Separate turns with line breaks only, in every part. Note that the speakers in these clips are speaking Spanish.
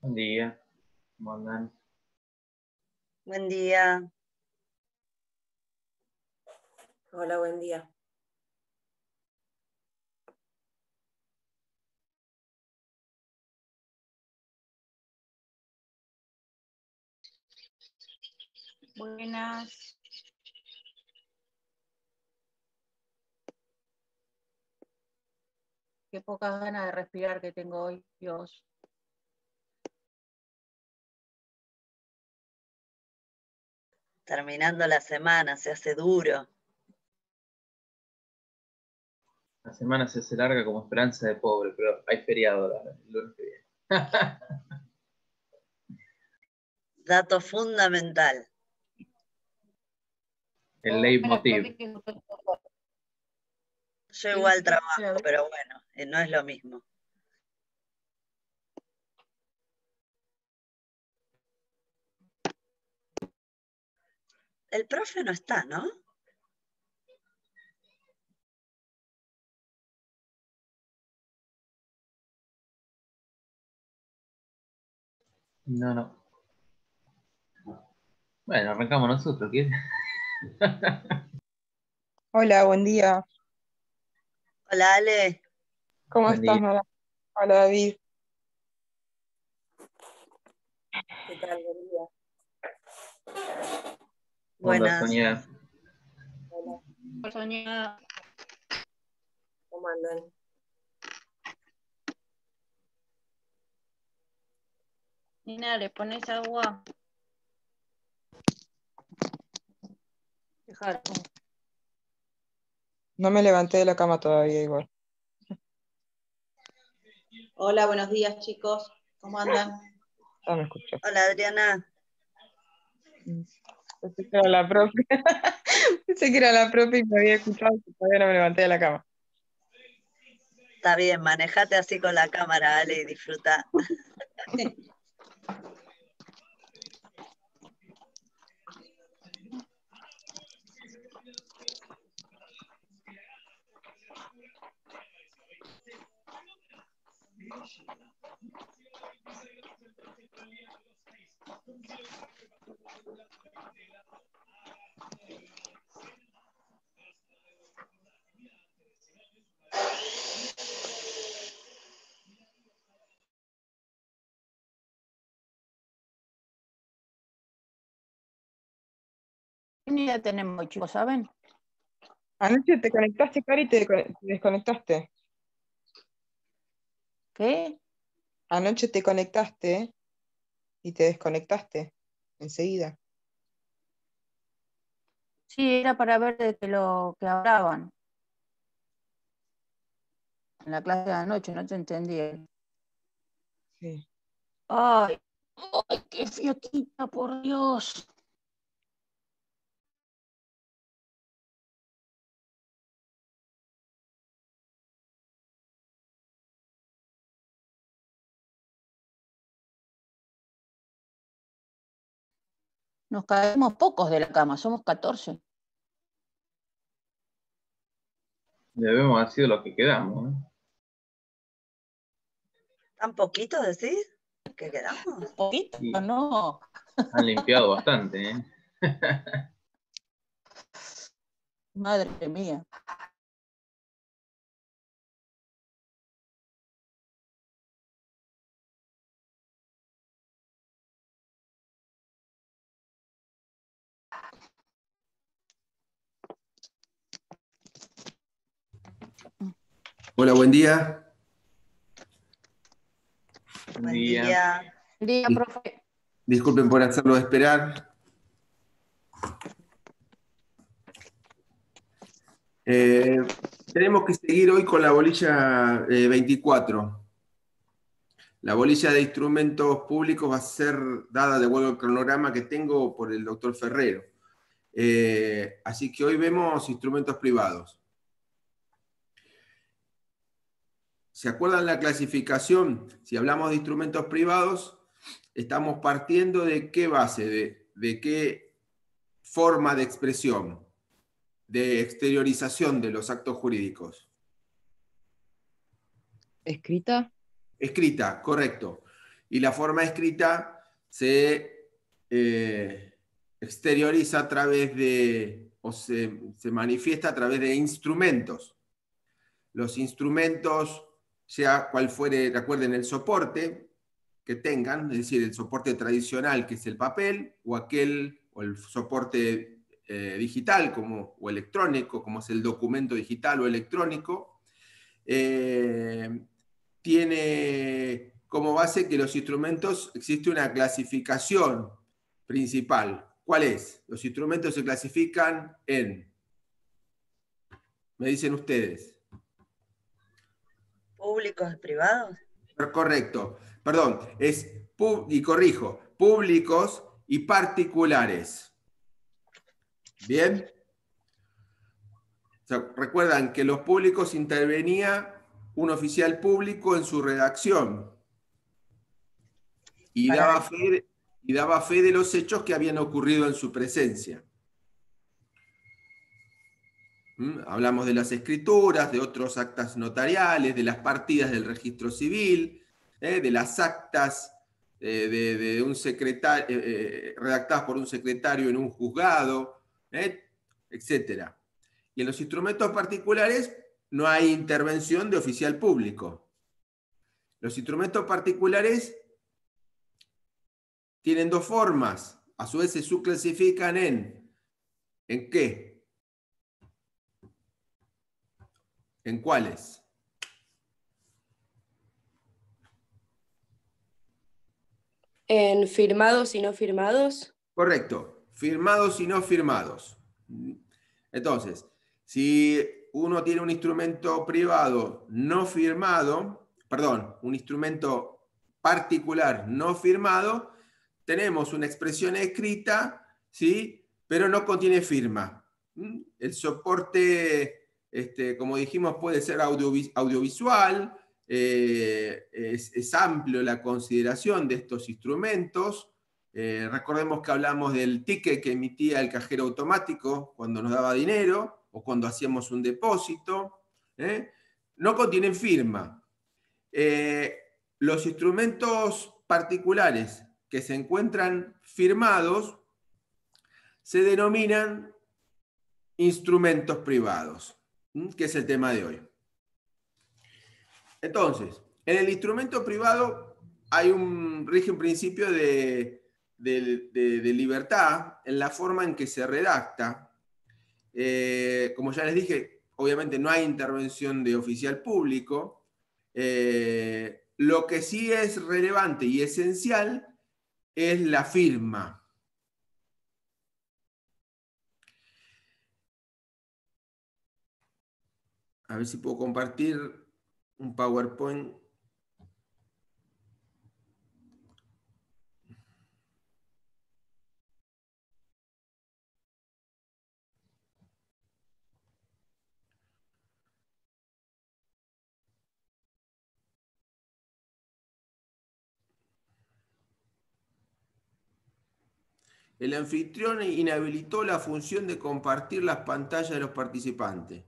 Buen día, ¿cómo andan?
Buen día.
Hola, buen día.
Buenas. Qué pocas ganas de respirar que tengo hoy, Dios.
Terminando la semana, se hace duro.
La semana se hace larga como esperanza de pobre, pero hay feriado el lunes que viene.
Dato fundamental.
El leitmotiv.
Yo igual trabajo, pero bueno, no es lo mismo. El profe no está, ¿no?
No. Bueno, arrancamos nosotros, ¿quieres?
Hola, buen día.
Hola, Ale.
¿Cómo
Buen
estás,
día.
Nora? Hola, David.
¿Qué tal? Buen día.
Hola,
Buenas.
Sonia.
Hola,
Soñada.
¿cómo andan?
Nina, ¿le pones agua? Déjalo.
No me levanté de la cama todavía igual.
Hola, buenos días chicos, ¿cómo andan?
Ya me escucho.
Hola, Adriana.
Pensé que era la profe. Pensé que era la profe y me había escuchado y todavía no me levanté de la cama.
Está bien, manejate así con la cámara, Ale, y disfruta.
Ni la tenemos, chicos, ¿saben?
Anoche te conectaste, Cari, y te desconectaste.
¿Qué?
Anoche te conectaste y te desconectaste enseguida.
Sí, era para ver de lo que hablaban. En la clase de anoche, no te entendí.
Sí.
Ay, qué fiotita, por Dios. Nos caemos pocos de la cama, somos 14.
Debemos haber sido los que quedamos, ¿no?
¿Tan poquitos decís? ¿Que quedamos?
Poquito,
Y
no.
han limpiado bastante, ¿eh?
Madre mía.
Hola, buen día.
Buen día.
Buen día, profe.
Disculpen por hacerlo esperar. Tenemos que seguir hoy con la bolilla 24. La bolilla de instrumentos públicos va a ser dada, de acuerdo al cronograma que tengo, por el doctor Ferrero. Así que hoy vemos instrumentos privados. ¿Se acuerdan la clasificación? Si hablamos de instrumentos privados, estamos partiendo de qué base, de qué forma de expresión, de exteriorización de los actos jurídicos.
¿Escrita?
Escrita, correcto. y la forma escrita se exterioriza a través de, o se manifiesta a través de instrumentos. Los instrumentos, sea cual fuere, recuerden el soporte que tengan, es decir, el soporte tradicional que es el papel, o el soporte digital o electrónico, como es el documento digital o electrónico, tiene como base que los instrumentos existe una clasificación principal. ¿Cuál es? Los instrumentos se clasifican en, me dicen ustedes.
¿Públicos y privados?
Correcto. Perdón, y corrijo, públicos y particulares. ¿Bien? O sea, recuerdan que los públicos intervenía un oficial público en su redacción y daba fe de los hechos que habían ocurrido en su presencia. Hablamos de las escrituras, de otros actas notariales, de las partidas del registro civil, de las actas de un secretario, redactadas por un secretario en un juzgado, etc. Y en los instrumentos particulares no hay intervención de oficial público. Los instrumentos particulares tienen dos formas, a su vez se subclasifican ¿en qué? ¿En cuáles?
En firmados y no firmados.
Correcto, firmados y no firmados. Entonces, si uno tiene un instrumento privado no firmado, perdón, un instrumento particular no firmado, tenemos una expresión escrita, ¿sí? Pero no contiene firma. El soporte, como dijimos, puede ser audiovisual, es amplio la consideración de estos instrumentos. Recordemos que hablamos del ticket que emitía el cajero automático cuando nos daba dinero o cuando hacíamos un depósito. No contienen firma. Los instrumentos particulares que se encuentran firmados se denominan instrumentos privados, que es el tema de hoy. Entonces, en el instrumento privado rige un principio de libertad en la forma en que se redacta. Como ya les dije, obviamente no hay intervención de oficial público. Lo que sí es relevante y esencial es la firma. A ver si puedo compartir un PowerPoint. El anfitrión inhabilitó la función de compartir las pantallas de los participantes.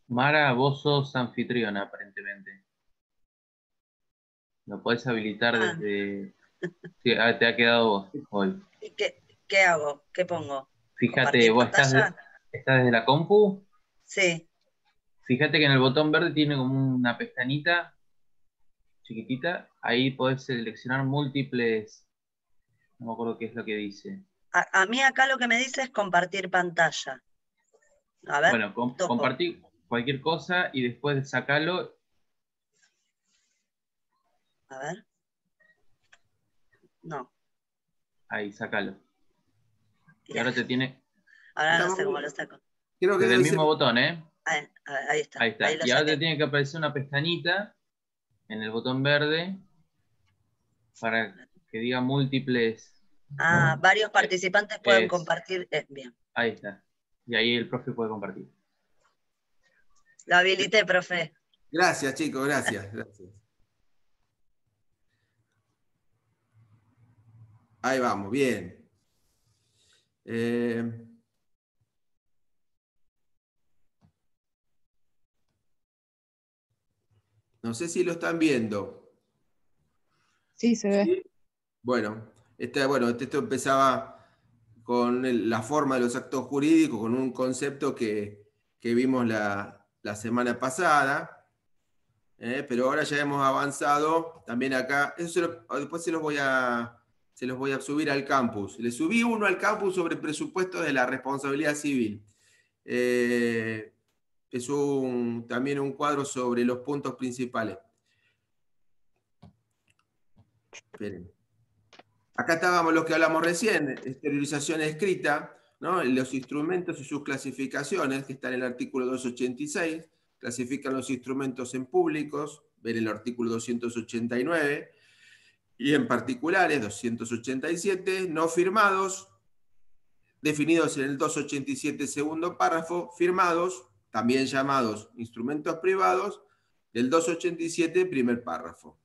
Mara, vos sos anfitriona, aparentemente. Lo podés habilitar desde... Sí, te ha quedado vos hoy.
¿Y qué hago? ¿Qué pongo?
Fíjate, vos estás desde la compu.
Sí.
Fíjate que en el botón verde tiene como una pestañita chiquitita. Ahí podés seleccionar múltiples... No me acuerdo qué es lo que dice.
A mí acá lo que me dice es compartir pantalla. A ver.
Bueno, compartir cualquier cosa y después sacalo.
A ver. No.
Ahí, sacalo. Y ahora te tiene...
Ahora no sé cómo lo saco.
Creo que
desde el mismo botón,
Ahí está.
Ahí está. Y ahora te tiene que aparecer una pestañita en el botón verde para que diga múltiples...
varios participantes pueden compartir. Bien.
Ahí está. Y ahí el profe puede compartir.
Lo habilité, profe.
Gracias, chicos, gracias. Ahí vamos, bien. No sé si lo están viendo.
Sí, se ve.
¿Sí? Bueno, esto empezaba con la forma de los actos jurídicos, con un concepto que vimos la semana pasada, pero ahora ya hemos avanzado también acá. Después se los voy a subir al campus. Le subí uno al campus sobre presupuestos de la responsabilidad civil. Es también un cuadro sobre los puntos principales. Esperen. Acá estábamos los que hablamos recién, exteriorización escrita, ¿no? Los instrumentos y sus clasificaciones, que están en el artículo 286, clasifican los instrumentos en públicos, ven el artículo 289, y en particulares, 287, no firmados, definidos en el 287 segundo párrafo, firmados, también llamados instrumentos privados, del 287 primer párrafo.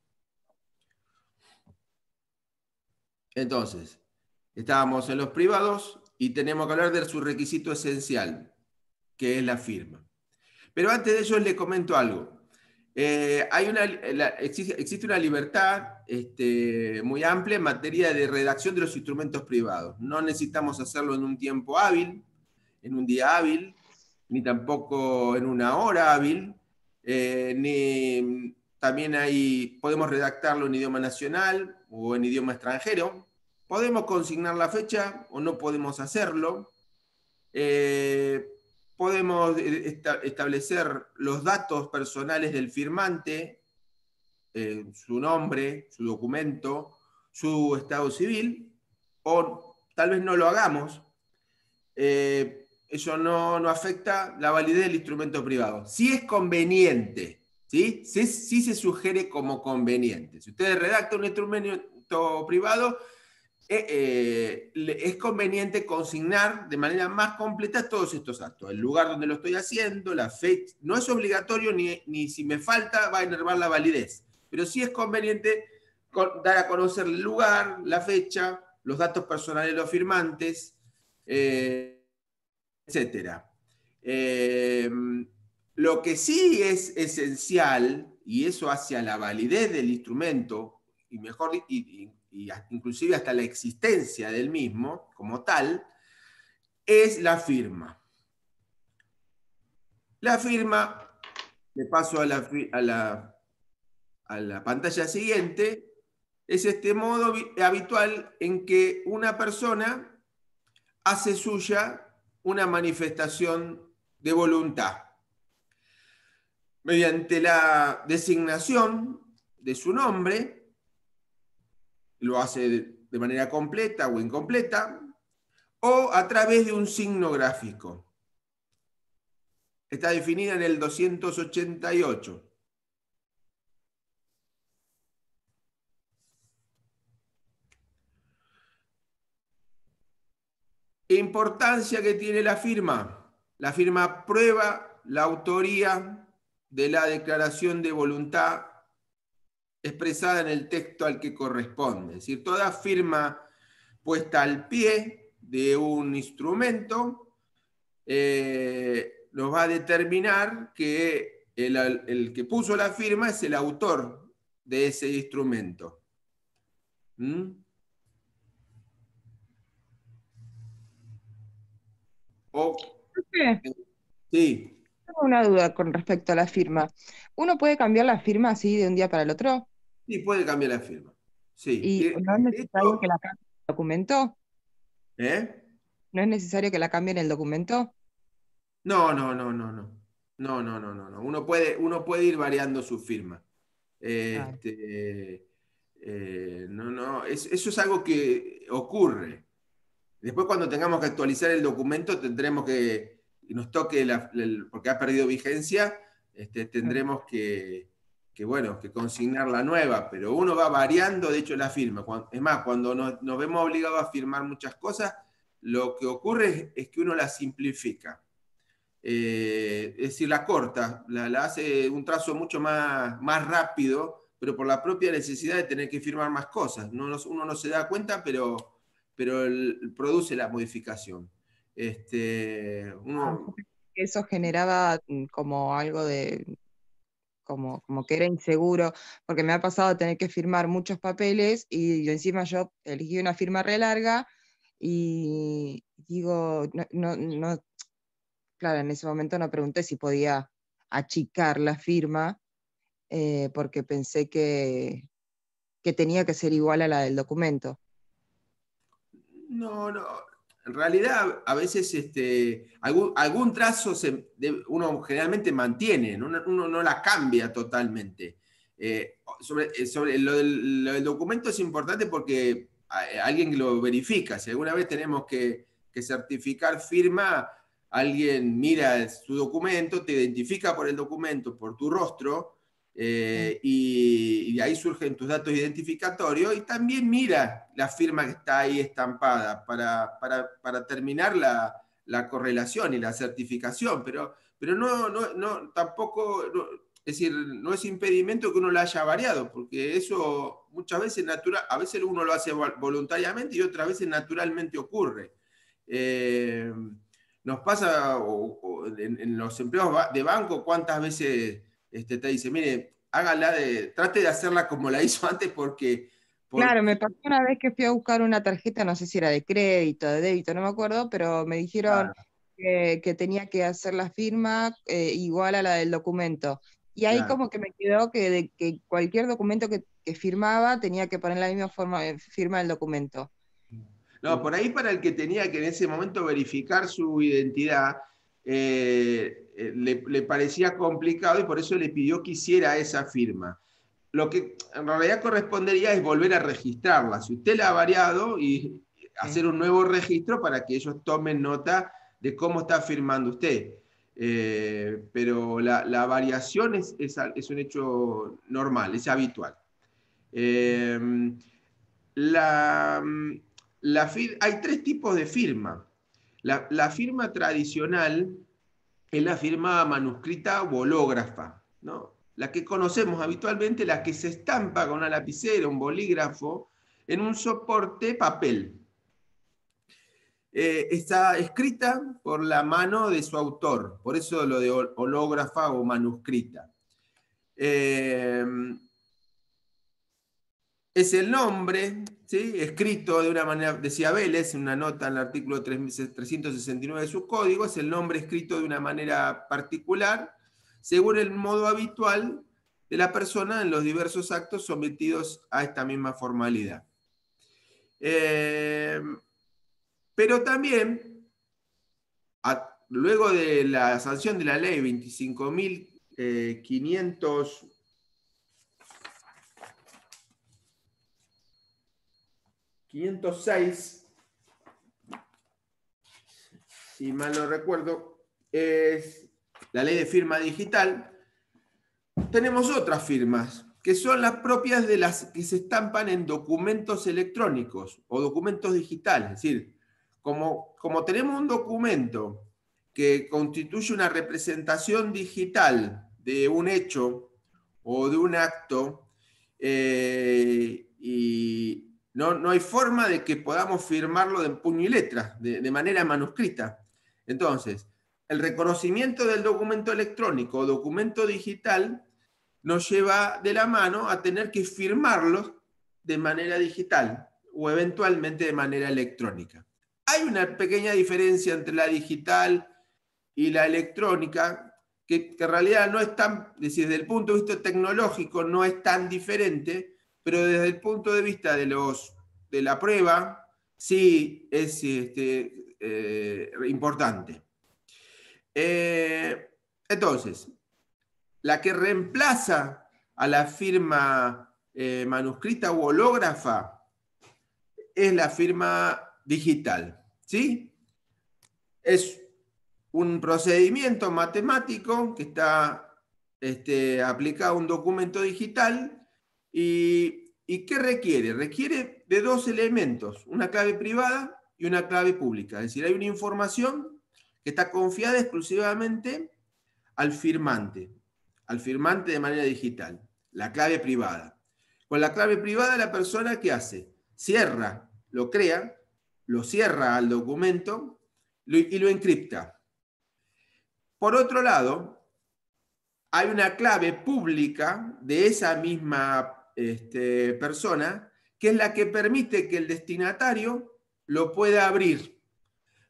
Entonces, estábamos en los privados y tenemos que hablar de su requisito esencial, que es la firma. Pero antes de ello les comento algo. Existe una libertad muy amplia en materia de redacción de los instrumentos privados. No necesitamos hacerlo en un tiempo hábil, en un día hábil, ni tampoco en una hora hábil, también podemos redactarlo en idioma nacional o en idioma extranjero. Podemos consignar la fecha o no podemos hacerlo. Podemos establecer los datos personales del firmante, su nombre, su documento, su estado civil, o tal vez no lo hagamos. Eso no afecta la validez del instrumento privado. Si es conveniente, ¿sí? Sí se sugiere como conveniente. Si ustedes redactan un instrumento privado, es conveniente consignar de manera más completa todos estos actos. El lugar donde lo estoy haciendo, la fecha. No es obligatorio ni si me falta va a enervar la validez. Pero sí es conveniente dar a conocer el lugar, la fecha, los datos personales de los firmantes, etcétera. Lo que sí es esencial, y eso hacia la validez del instrumento, y mejor, inclusive hasta la existencia del mismo como tal, es la firma. La firma, le paso a la pantalla siguiente, es este modo habitual en que una persona hace suya una manifestación de voluntad mediante la designación de su nombre, lo hace de manera completa o incompleta, o a través de un signo gráfico. Está definida en el 288. Importancia que tiene la firma. La firma prueba la autoría de la declaración de voluntad expresada en el texto al que corresponde. Es decir, toda firma puesta al pie de un instrumento nos va a determinar que el que puso la firma es el autor de ese instrumento. ¿Mm? Sí.
Tengo una duda con respecto a la firma. ¿Uno puede cambiar la firma así de un día para el otro?
Sí, puede cambiar la firma. Sí.
¿Y no es necesario que la cambie en el documento? ¿No es necesario que la cambie en el documento?
No. Uno puede ir variando su firma. Eso es algo que ocurre. Después, cuando tengamos que actualizar el documento, tendremos que nos toque, porque ha perdido vigencia, tendremos que consignar la nueva, pero uno va variando, de hecho, la firma. Es más, cuando nos vemos obligados a firmar muchas cosas, lo que ocurre es que uno la simplifica. Es decir, la corta, la hace un trazo mucho más rápido, pero por la propia necesidad de tener que firmar más cosas. Uno no se da cuenta, pero produce la modificación.
Eso generaba como algo de como que era inseguro, porque me ha pasado tener que firmar muchos papeles y encima yo elegí una firma re larga y digo, no, claro, en ese momento no pregunté si podía achicar la firma, porque pensé que tenía que ser igual a la del documento.
No. En realidad, a veces algún trazo uno generalmente mantiene, uno no la cambia totalmente. Sobre lo del documento es importante porque alguien lo verifica. Si alguna vez tenemos que certificar firma, alguien mira su documento, te identifica por el documento, por tu rostro, y de ahí surgen tus datos identificatorios, y también mira la firma que está ahí estampada para terminar la correlación y la certificación, pero tampoco, es decir, no es impedimento que uno la haya variado, porque eso muchas veces a veces uno lo hace voluntariamente y otras veces naturalmente ocurre. Nos pasa en los empleos de banco, cuántas veces te dice, mire, trate de hacerla como la hizo antes porque...
Claro, me pasó una vez que fui a buscar una tarjeta, no sé si era de crédito, de débito, no me acuerdo, pero me dijeron que tenía que hacer la firma igual a la del documento. Y ahí como que me quedó que cualquier documento que firmaba tenía que poner la misma firma del documento.
No, por ahí para el que tenía que en ese momento verificar su identidad, le parecía complicado y por eso le pidió que hiciera esa firma. Lo que en realidad correspondería es volver a registrarla. Si usted la ha variado, y hacer un nuevo registro para que ellos tomen nota de cómo está firmando usted. Pero la variación es un hecho normal, es habitual. Hay tres tipos de firma. La firma tradicional es la firma manuscrita o hológrafa, ¿no? La que conocemos habitualmente, la que se estampa con una lapicera, un bolígrafo, en un soporte papel. Está escrita por la mano de su autor, por eso lo de hológrafa o manuscrita. Es el nombre, ¿sí?, escrito de una manera, decía Vélez en una nota en el artículo 369 de su código, es el nombre escrito de una manera particular, según el modo habitual de la persona en los diversos actos sometidos a esta misma formalidad. Pero también, luego de la sanción de la ley 25.506, si mal no recuerdo, es la ley de firma digital, tenemos otras firmas, que son las propias de las que se estampan en documentos electrónicos o documentos digitales. Es decir, como tenemos un documento que constituye una representación digital de un hecho o de un acto, y no hay forma de que podamos firmarlo de puño y letra, de manera manuscrita. Entonces, el reconocimiento del documento electrónico o documento digital nos lleva de la mano a tener que firmarlos de manera digital o eventualmente de manera electrónica. Hay una pequeña diferencia entre la digital y la electrónica, que en realidad no es tan, es decir, desde el punto de vista tecnológico no es tan diferente, pero desde el punto de vista de la prueba sí es importante. Entonces, la que reemplaza a la firma manuscrita u hológrafa es la firma digital, ¿sí? Es un procedimiento matemático que está aplicado a un documento digital y ¿qué requiere? Requiere de dos elementos, una clave privada y una clave pública. Es decir, hay una información que está confiada exclusivamente al firmante de manera digital, la clave privada. Con la clave privada, la persona, ¿qué hace? Cierra, lo crea, lo cierra al documento y lo encripta. Por otro lado, hay una clave pública de esa misma persona, que es la que permite que el destinatario lo pueda abrir.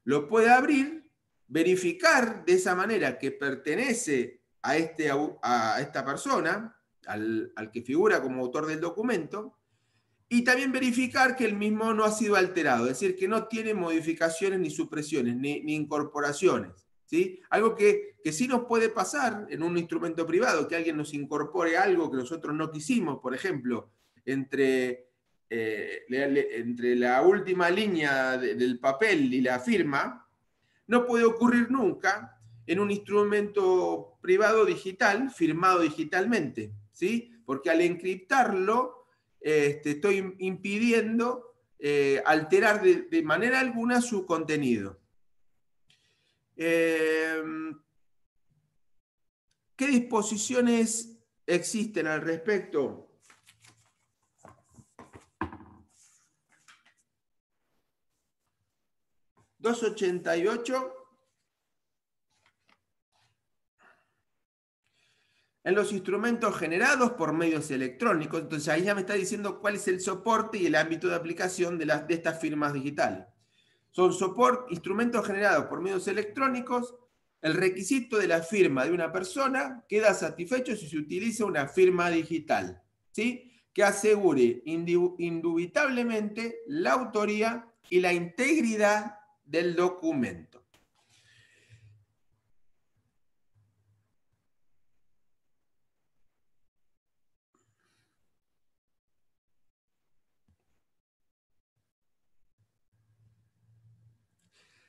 Lo puede abrir, verificar de esa manera que pertenece a esta persona, al que figura como autor del documento, y también verificar que el mismo no ha sido alterado, es decir, que no tiene modificaciones ni supresiones, ni incorporaciones. ¿Sí? Algo que sí nos puede pasar en un instrumento privado, que alguien nos incorpore algo que nosotros no quisimos, por ejemplo, entre la última línea del papel y la firma, no puede ocurrir nunca en un instrumento privado digital, firmado digitalmente, ¿sí? Porque al encriptarlo, estoy impidiendo alterar de manera alguna su contenido. ¿Qué disposiciones existen al respecto? ¿288? En los instrumentos generados por medios electrónicos. Entonces ahí ya me está diciendo cuál es el soporte y el ámbito de aplicación de estas firmas digitales. Son instrumentos generados por medios electrónicos. El requisito de la firma de una persona queda satisfecho si se utiliza una firma digital, ¿sí? Que asegure indubitablemente la autoría y la integridad del documento.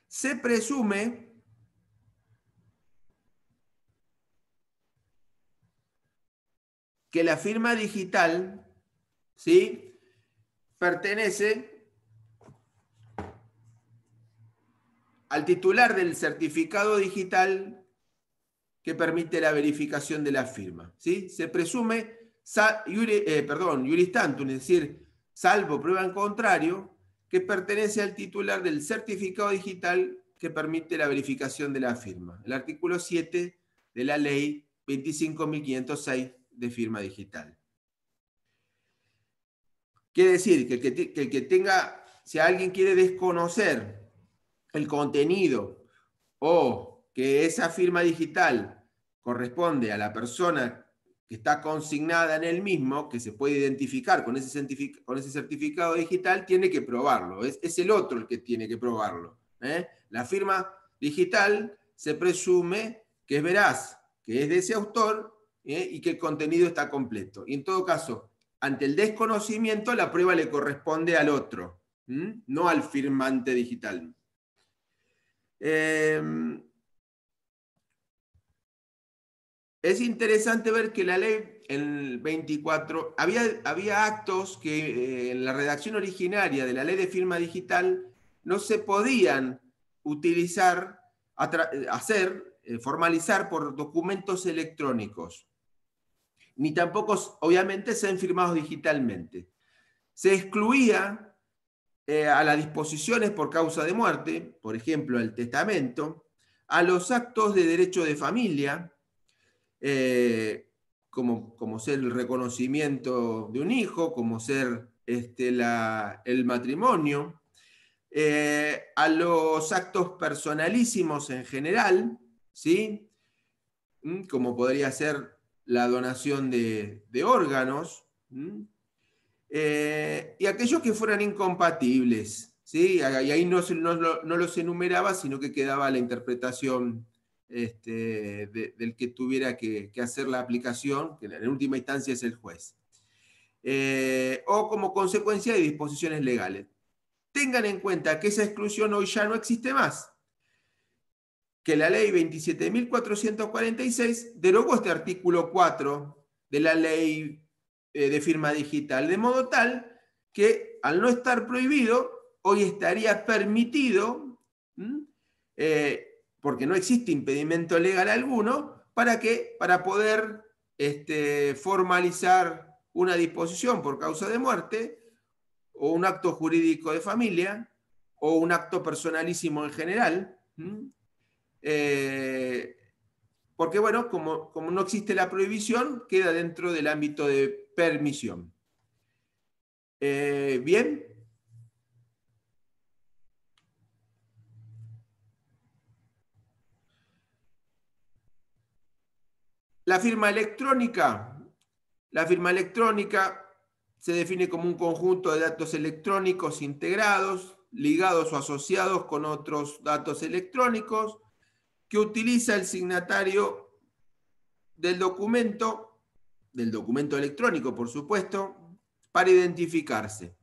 Se presume que la firma digital, ¿sí?, pertenece al titular del certificado digital que permite la verificación de la firma, ¿sí? Se presume, iuris tantum, es decir, salvo prueba en contrario, que pertenece al titular del certificado digital que permite la verificación de la firma. El artículo 7 de la ley 25.506 de firma digital. Quiere decir que el que tenga, si alguien quiere desconocer el contenido o que esa firma digital corresponde a la persona que está consignada en el mismo, que se puede identificar con ese certificado digital, tiene que probarlo. Es el otro el que tiene que probarlo. La firma digital se presume que es veraz, que es de ese autor y que el contenido está completo. Y en todo caso, ante el desconocimiento, la prueba le corresponde al otro, no al firmante digital. Es interesante ver que la ley, el 24, había actos que en la redacción originaria de la ley de firma digital no se podían utilizar, formalizar por documentos electrónicos, ni tampoco, obviamente, sean firmados digitalmente. Se excluía a las disposiciones por causa de muerte, por ejemplo, el testamento, a los actos de derecho de familia, como ser el reconocimiento de un hijo, como ser el matrimonio, a los actos personalísimos en general, ¿sí? Como podría ser la donación de órganos, y aquellos que fueran incompatibles, ¿sí? Y ahí no los enumeraba, sino que quedaba la interpretación del que tuviera que hacer la aplicación, que en última instancia es el juez. O como consecuencia de disposiciones legales. Tengan en cuenta que esa exclusión hoy ya no existe más, que la ley 27.446 derogó este artículo 4 de la ley de firma digital, de modo tal que al no estar prohibido, hoy estaría permitido, porque no existe impedimento legal alguno, para poder formalizar una disposición por causa de muerte, o un acto jurídico de familia, o un acto personalísimo en general, porque bueno, como no existe la prohibición, queda dentro del ámbito de permisión. ¿Bien? La firma electrónica. La firma electrónica se define como un conjunto de datos electrónicos integrados, ligados o asociados con otros datos electrónicos, que utiliza el signatario del documento electrónico, por supuesto, para identificarse.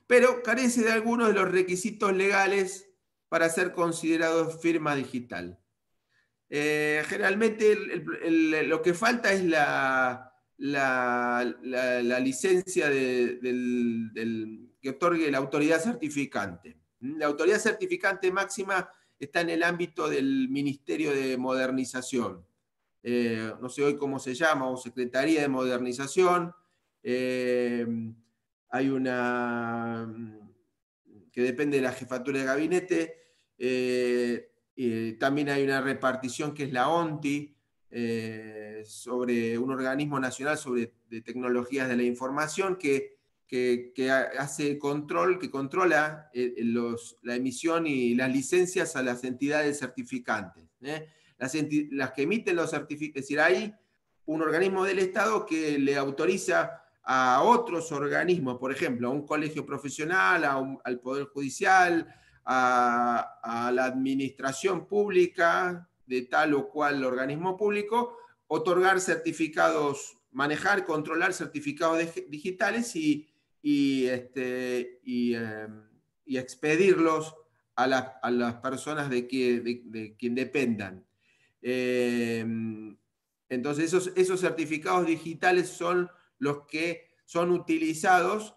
Pero carece de algunos de los requisitos legales para ser considerado firma digital. Generalmente lo que falta es la licencia que otorgue la autoridad certificante. La autoridad certificante máxima está en el ámbito del Ministerio de Modernización. No sé hoy cómo se llama, o Secretaría de Modernización. Hay una que depende de la jefatura de gabinete. También hay una repartición que es la ONTI, sobre un organismo nacional de tecnologías de la información que hace control, que controla la emisión y las licencias a las entidades certificantes. Las que emiten los certificados, es decir, hay un organismo del Estado que le autoriza a otros organismos, por ejemplo, a un colegio profesional, al Poder Judicial, a la administración pública de tal o cual organismo público, otorgar certificados, manejar, controlar certificados digitales y expedirlos a las personas de quien dependan. Entonces esos certificados digitales son los que son utilizados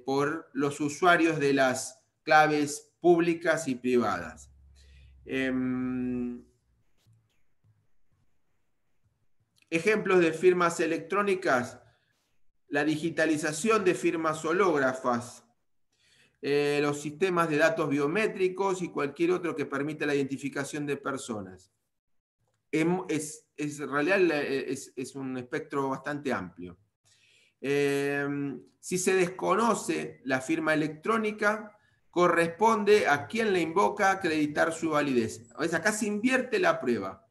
por los usuarios de las claves públicas y privadas. Ejemplos de firmas electrónicas: la digitalización de firmas hológrafas, los sistemas de datos biométricos y cualquier otro que permita la identificación de personas. En realidad es un espectro bastante amplio. Si se desconoce la firma electrónica, corresponde a quien la invoca acreditar su validez. Acá se invierte la prueba.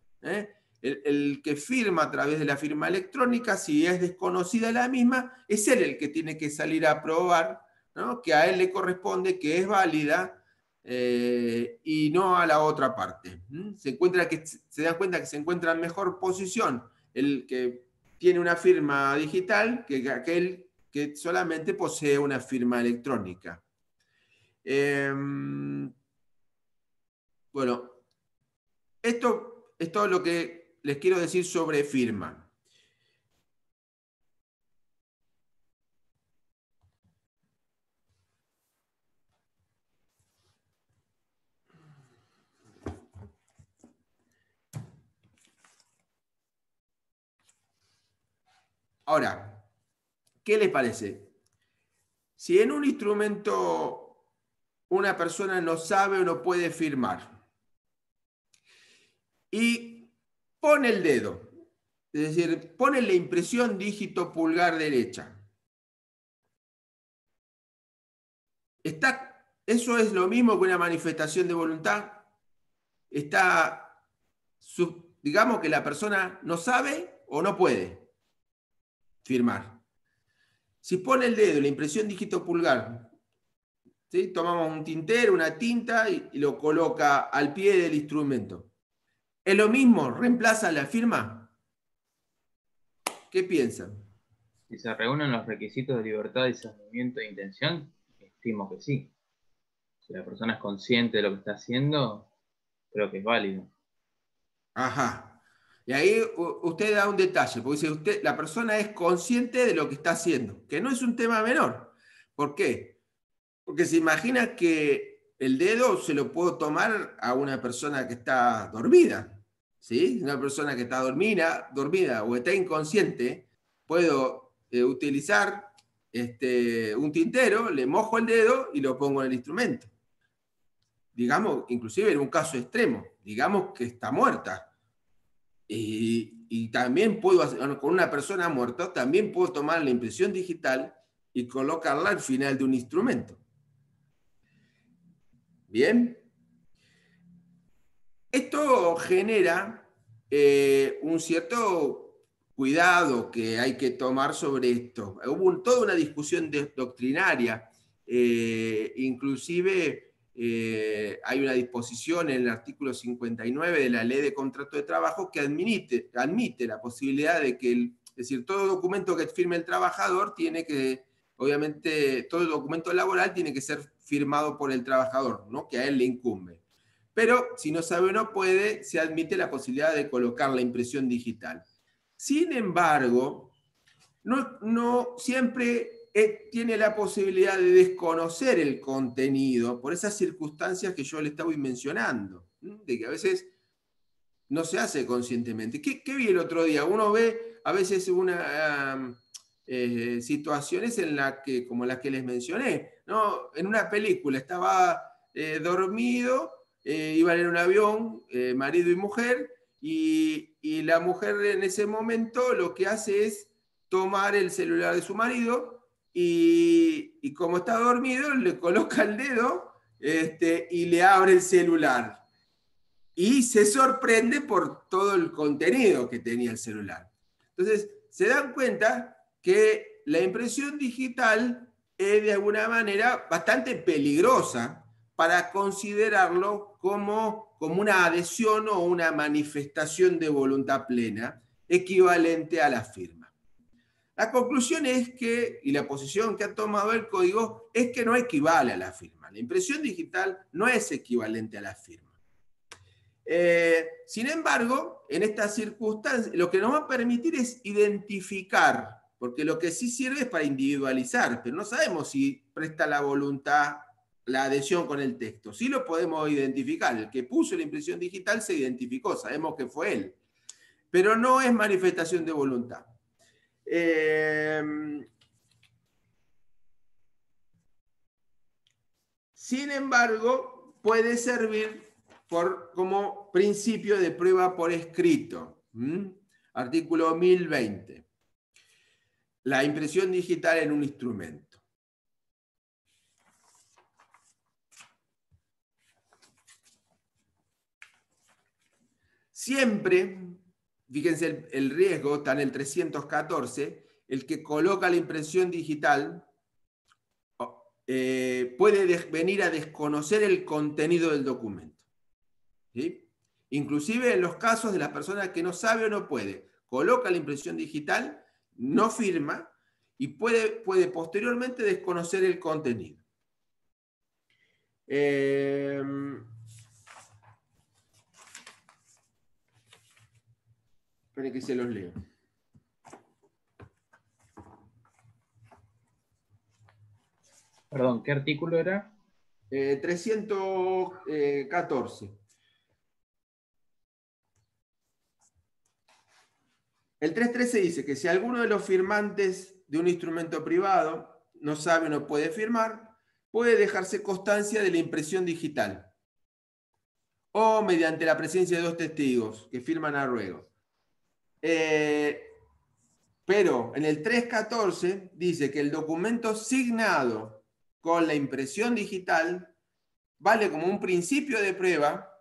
El que firma a través de la firma electrónica, si es desconocida la misma, es él el que tiene que salir a probar, ¿no?, que a él le corresponde, que es válida, y no a la otra parte. Se dan cuenta que se encuentra en mejor posición el que tiene una firma digital que aquel que solamente posee una firma electrónica. Bueno, esto es todo lo que les quiero decir sobre firma. Ahora, ¿qué les parece? Si en un instrumento una persona no sabe o no puede firmar y pone el dedo, es decir, pone la impresión dígito pulgar derecha, ¿eso es lo mismo que una manifestación de voluntad? Digamos que la persona no sabe o no puede firmar. Si pone el dedo, la impresión dígito pulgar, ¿sí?, tomamos un tintero, una tinta y lo coloca al pie del instrumento, ¿es lo mismo? ¿Reemplaza la firma? ¿Qué piensan?
Si se reúnen los requisitos de libertad, discernimiento e intención, estimo que sí. Si la persona es consciente de lo que está haciendo, creo que es válido.
Ajá. Y ahí usted da un detalle, porque dice la persona es consciente de lo que está haciendo, que no es un tema menor. ¿Por qué? Porque se imagina que el dedo se lo puedo tomar a una persona que está dormida, ¿sí? Una persona que está dormida o está inconsciente, puedo utilizar un tintero, le mojo el dedo y lo pongo en el instrumento. Digamos, inclusive en un caso extremo, digamos que está muerta. Y también puedo, con una persona muerta, también puedo tomar la impresión digital y colocarla al final de un instrumento. ¿Bien? Esto genera un cierto cuidado que hay que tomar sobre esto. Hubo toda una discusión doctrinaria, inclusive hay una disposición en el artículo 59 de la Ley de Contrato de Trabajo que admite la posibilidad de que, es decir, todo documento que firme el trabajador tiene que, obviamente, todo documento laboral tiene que ser firmado por el trabajador, ¿no? Que a él le incumbe. Pero si no sabe o no puede, se admite la posibilidad de colocar la impresión digital. Sin embargo, no siempre tiene la posibilidad de desconocer el contenido por esas circunstancias que yo le estaba mencionando, de que a veces no se hace conscientemente. ¿Qué vi el otro día? Uno ve a veces situaciones como las que les mencioné, ¿no? En una película estaba dormido, iban en un avión, marido y mujer, y la mujer en ese momento lo que hace es tomar el celular de su marido y como está dormido le coloca el dedo y le abre el celular. Y se sorprende por todo el contenido que tenía el celular. Entonces, se dan cuenta que la impresión digital es de alguna manera bastante peligrosa para considerarlo como una adhesión o una manifestación de voluntad plena equivalente a la firma. La conclusión es que, y la posición que ha tomado el código, es que no equivale a la firma. La impresión digital no es equivalente a la firma. Sin embargo, en estas circunstancias, lo que nos va a permitir es identificar, porque lo que sí sirve es para individualizar, pero no sabemos si presta la voluntad, la adhesión con el texto. Sí lo podemos identificar. El que puso la impresión digital se identificó, sabemos que fue él. Pero no es manifestación de voluntad. Sin embargo, puede servir como principio de prueba por escrito. Artículo 1020. La impresión digital en un instrumento. Siempre, fíjense el riesgo, está en el 314, el que coloca la impresión digital puede venir a desconocer el contenido del documento. ¿Sí? Inclusive en los casos de las personas que no sabe o no puede, coloca la impresión digital, no firma y puede posteriormente desconocer el contenido. Esperen que se los leo.
Perdón, ¿qué artículo era?
314. El 313 dice que si alguno de los firmantes de un instrumento privado no sabe o no puede firmar, puede dejarse constancia de la impresión digital o mediante la presencia de dos testigos que firman a ruego. Pero en el 314 dice que el documento signado con la impresión digital vale como un principio de prueba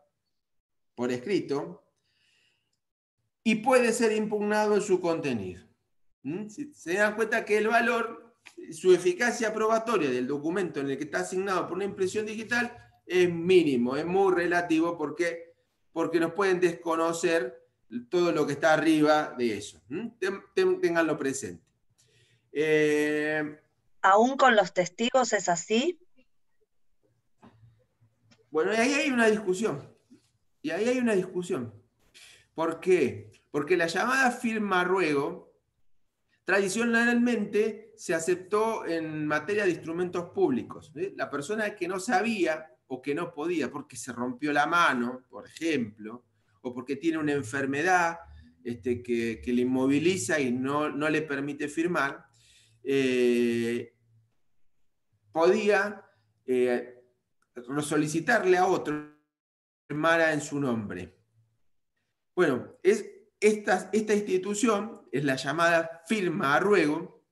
por escrito y puede ser impugnado en su contenido. Se dan cuenta que el valor, su eficacia probatoria del documento en el que está asignado por una impresión digital es mínimo, es muy relativo porque nos pueden desconocer todo lo que está arriba de eso. Ténganlo presente.
¿Aún con los testigos es así?
Bueno, y ahí hay una discusión. ¿Por qué? Porque la llamada firma ruego tradicionalmente se aceptó en materia de instrumentos públicos. La persona que no sabía o que no podía porque se rompió la mano, por ejemplo, o porque tiene una enfermedad que le inmoviliza y no le permite firmar, podía solicitarle a otro que firmara en su nombre. Bueno, esta institución es la llamada firma a ruego.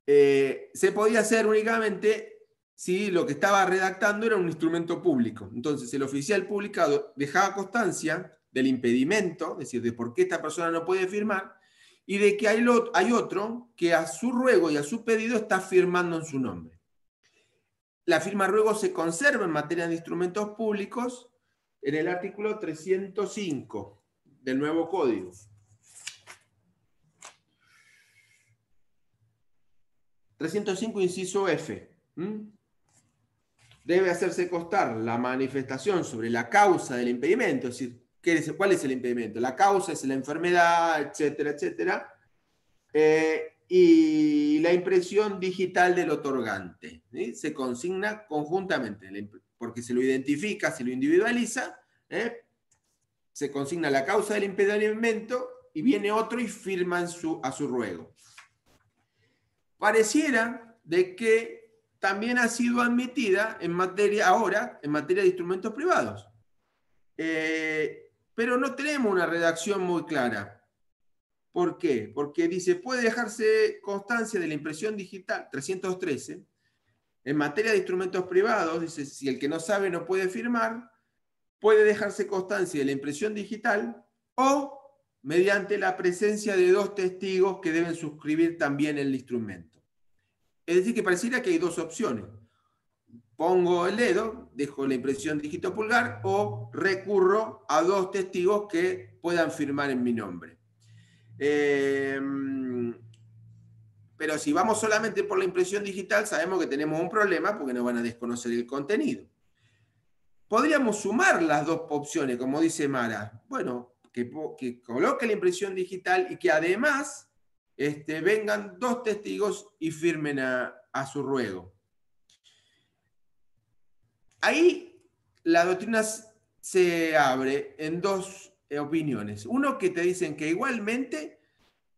Se podía hacer únicamente si lo que estaba redactando era un instrumento público. Entonces el oficial publicado dejaba constancia del impedimento, es decir, de por qué esta persona no puede firmar, y de que hay otro que a su ruego y a su pedido está firmando en su nombre. La firma a ruego se conserva en materia de instrumentos públicos en el artículo 305 del nuevo código. (305 inciso F). Debe hacerse constar la manifestación sobre la causa del impedimento, es decir, ¿cuál es el impedimento? La causa es la enfermedad, etcétera, etcétera. Y la impresión digital del otorgante, ¿sí? Se consigna conjuntamente, porque se lo identifica, se lo individualiza, se consigna la causa del impedimento y viene otro y firma a su ruego. Pareciera de que también ha sido admitida ahora en materia de instrumentos privados. Pero no tenemos una redacción muy clara. ¿Por qué? Porque dice, puede dejarse constancia de la impresión digital, 313, en materia de instrumentos privados, dice, si el que no sabe no puede firmar, puede dejarse constancia de la impresión digital o mediante la presencia de 2 testigos que deben suscribir también el instrumento. Es decir, que pareciera que hay 2 opciones. Pongo el dedo, dejo la impresión dígito pulgar o recurro a 2 testigos que puedan firmar en mi nombre. Pero si vamos solamente por la impresión digital, sabemos que tenemos un problema porque nos van a desconocer el contenido. Podríamos sumar las 2 opciones, como dice Mara. Bueno, que coloque la impresión digital y que además vengan 2 testigos y firmen a su ruego. Ahí la doctrina se abre en 2 opiniones. Uno que te dicen que igualmente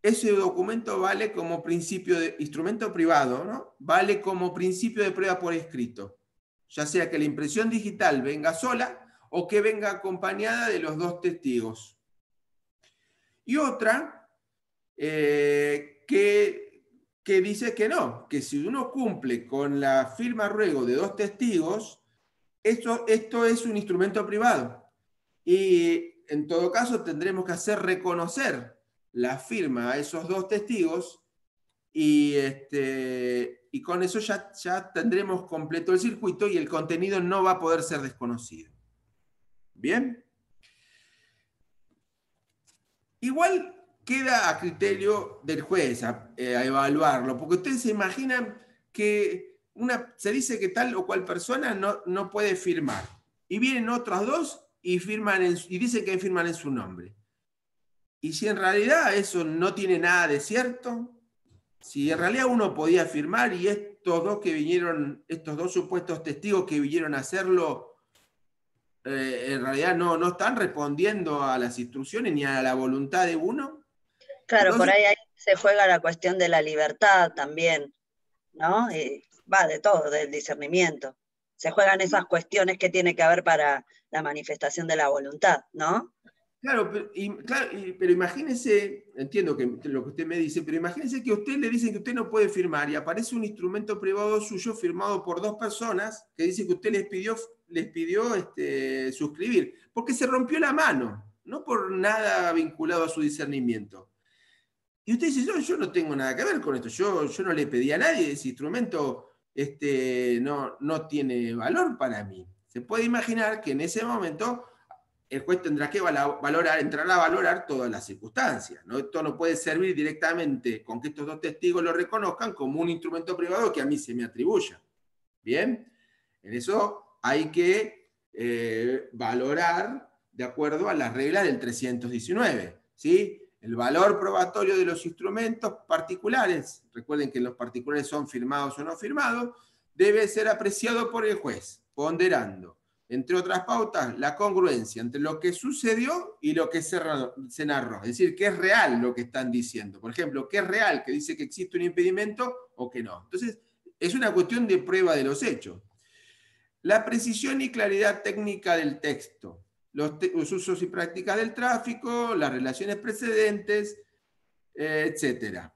ese documento vale como principio de instrumento privado, ¿no? Vale como principio de prueba por escrito. Ya sea que la impresión digital venga sola o que venga acompañada de los 2 testigos. Y otra que dice que no, que si uno cumple con la firma ruego de 2 testigos, esto es un instrumento privado. Y en todo caso tendremos que hacer reconocer la firma a esos 2 testigos y con eso ya tendremos completo el circuito y el contenido no va a poder ser desconocido. ¿Bien? Igual queda a criterio del juez a evaluarlo, porque ustedes se imaginan que se dice que tal o cual persona no puede firmar, y vienen otras 2 y dicen que firman en su nombre. Y si en realidad eso no tiene nada de cierto, si en realidad uno podía firmar y estos 2 supuestos testigos que vinieron a hacerlo, en realidad no están respondiendo a las instrucciones ni a la voluntad de uno.
Claro,
Entonces,
por ahí se juega la cuestión de la libertad también, ¿no? Va de todo, del discernimiento. Se juegan esas cuestiones que tiene que haber para la manifestación de la voluntad, ¿no?
Claro, pero imagínese, entiendo lo que usted me dice, pero imagínese que a usted le dicen que usted no puede firmar y aparece un instrumento privado suyo firmado por 2 personas que dicen que usted les pidió suscribir, porque se rompió la mano, no por nada vinculado a su discernimiento. Y usted dice, yo no tengo nada que ver con esto, yo no le pedí a nadie, ese instrumento no tiene valor para mí. Se puede imaginar que en ese momento el juez tendrá que entrará a valorar todas las circunstancias, ¿no? Esto no puede servir directamente con que estos 2 testigos lo reconozcan como un instrumento privado que a mí se me atribuya. ¿Bien? En eso hay que valorar de acuerdo a las reglas del 319, ¿sí? El valor probatorio de los instrumentos particulares, recuerden que los particulares son firmados o no firmados, debe ser apreciado por el juez, ponderando, entre otras pautas, la congruencia entre lo que sucedió y lo que se narró. Es decir, que es real lo que están diciendo. Por ejemplo, que es real que dice que existe un impedimento o que no. Entonces, es una cuestión de prueba de los hechos. La precisión y claridad técnica del texto. los usos y prácticas del tráfico, las relaciones precedentes, etc.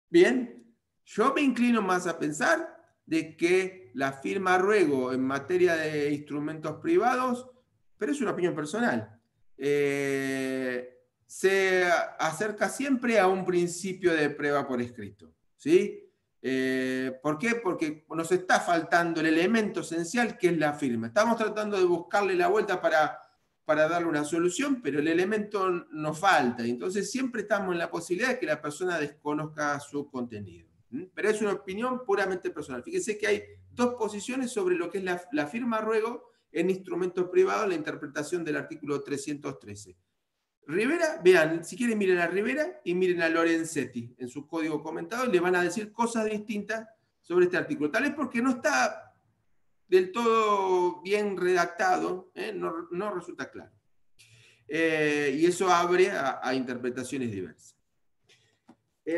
Bien, yo me inclino más a pensar de que la firma ruego en materia de instrumentos privados, pero es una opinión personal, se acerca siempre a un principio de prueba por escrito, ¿sí? ¿Por qué? Porque nos está faltando el elemento esencial que es la firma. Estamos tratando de buscarle la vuelta para darle una solución, pero el elemento nos falta. Entonces siempre estamos en la posibilidad de que la persona desconozca su contenido. Pero es una opinión puramente personal. Fíjense que hay dos posiciones sobre lo que es la firma ruego en instrumentos privados, la interpretación del artículo 313. Rivera, vean, si quieren miren a Rivera y miren a Lorenzetti en su código comentado y le van a decir cosas distintas sobre este artículo. Tal vez porque no está del todo bien redactado, no resulta claro. Y eso abre a interpretaciones diversas.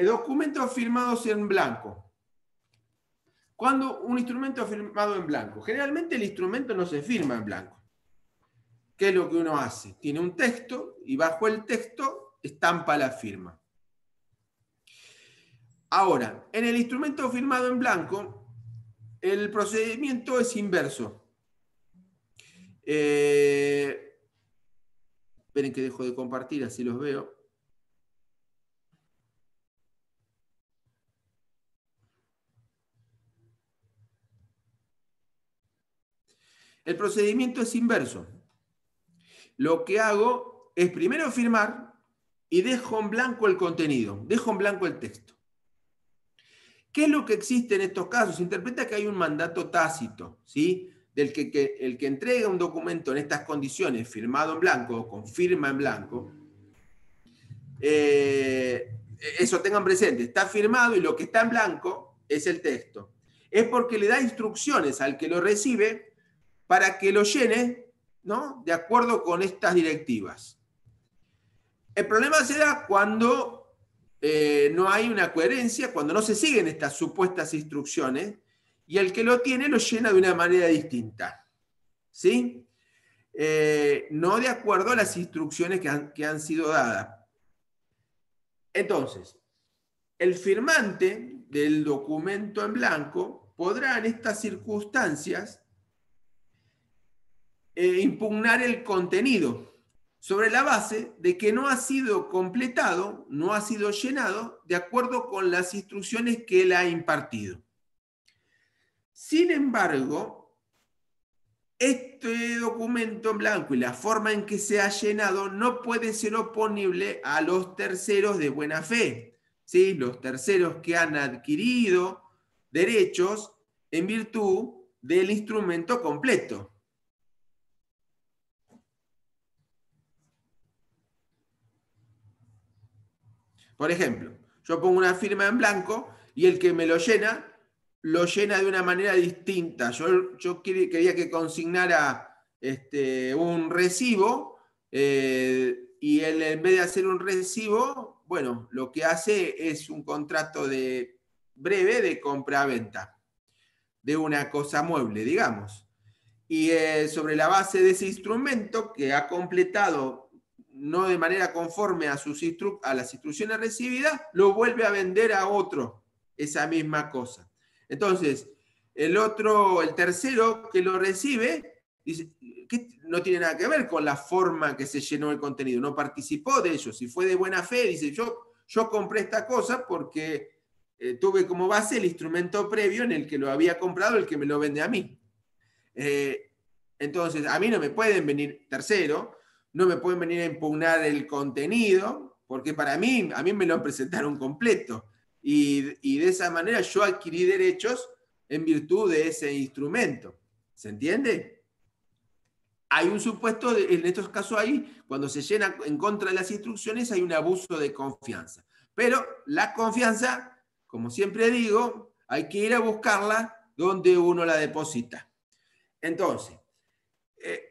Documentos firmados en blanco. Cuando un instrumento es firmado en blanco, generalmente el instrumento no se firma en blanco. ¿Qué es lo que uno hace? Tiene un texto y bajo el texto estampa la firma. Ahora, en el instrumento firmado en blanco, el procedimiento es inverso. Esperen que dejo de compartir, así los veo. El procedimiento es inverso. Lo que hago es primero firmar y dejo en blanco el contenido, dejo en blanco el texto. ¿Qué es lo que existe en estos casos? Se interpreta que hay un mandato tácito, ¿sí? Del que el que entrega un documento en estas condiciones, firmado en blanco o con firma en blanco, eso tengan presente, está firmado y lo que está en blanco es el texto. Es porque le da instrucciones al que lo recibe para que lo llene, ¿no?, de acuerdo con estas directivas. El problema se da cuando no hay una coherencia, cuando no se siguen estas supuestas instrucciones y el que lo tiene lo llena de una manera distinta, ¿sí? No de acuerdo a las instrucciones que han sido dadas. Entonces, el firmante del documento en blanco podrá en estas circunstancias impugnar el contenido sobre la base de que no ha sido completado, no ha sido llenado de acuerdo con las instrucciones que él ha impartido. Sin embargo, este documento en blanco y la forma en que se ha llenado no puede ser oponible a los terceros de buena fe, ¿sí? Los terceros que han adquirido derechos en virtud del instrumento completo. Por ejemplo, yo pongo una firma en blanco y el que me lo llena de una manera distinta. Yo quería que consignara un recibo y él, en vez de hacer un recibo, bueno, lo que hace es un contrato breve de compra-venta de una cosa mueble, digamos. Y sobre la base de ese instrumento que ha completado no de manera conforme a las instrucciones recibidas, lo vuelve a vender a otro, esa misma cosa. Entonces, el tercero que lo recibe, dice que no tiene nada que ver con la forma que se llenó el contenido, no participó de ello. Si fue de buena fe, dice, yo compré esta cosa porque tuve como base el instrumento previo en el que lo había comprado, el que me lo vende a mí. Entonces, a mí no me pueden venir tercero, no me pueden venir a impugnar el contenido, porque a mí me lo presentaron completo. Y de esa manera yo adquirí derechos en virtud de ese instrumento. ¿Se entiende? Hay un supuesto, en estos casos cuando se llena en contra de las instrucciones, hay un abuso de confianza. Pero la confianza, como siempre digo, hay que ir a buscarla donde uno la deposita. Entonces,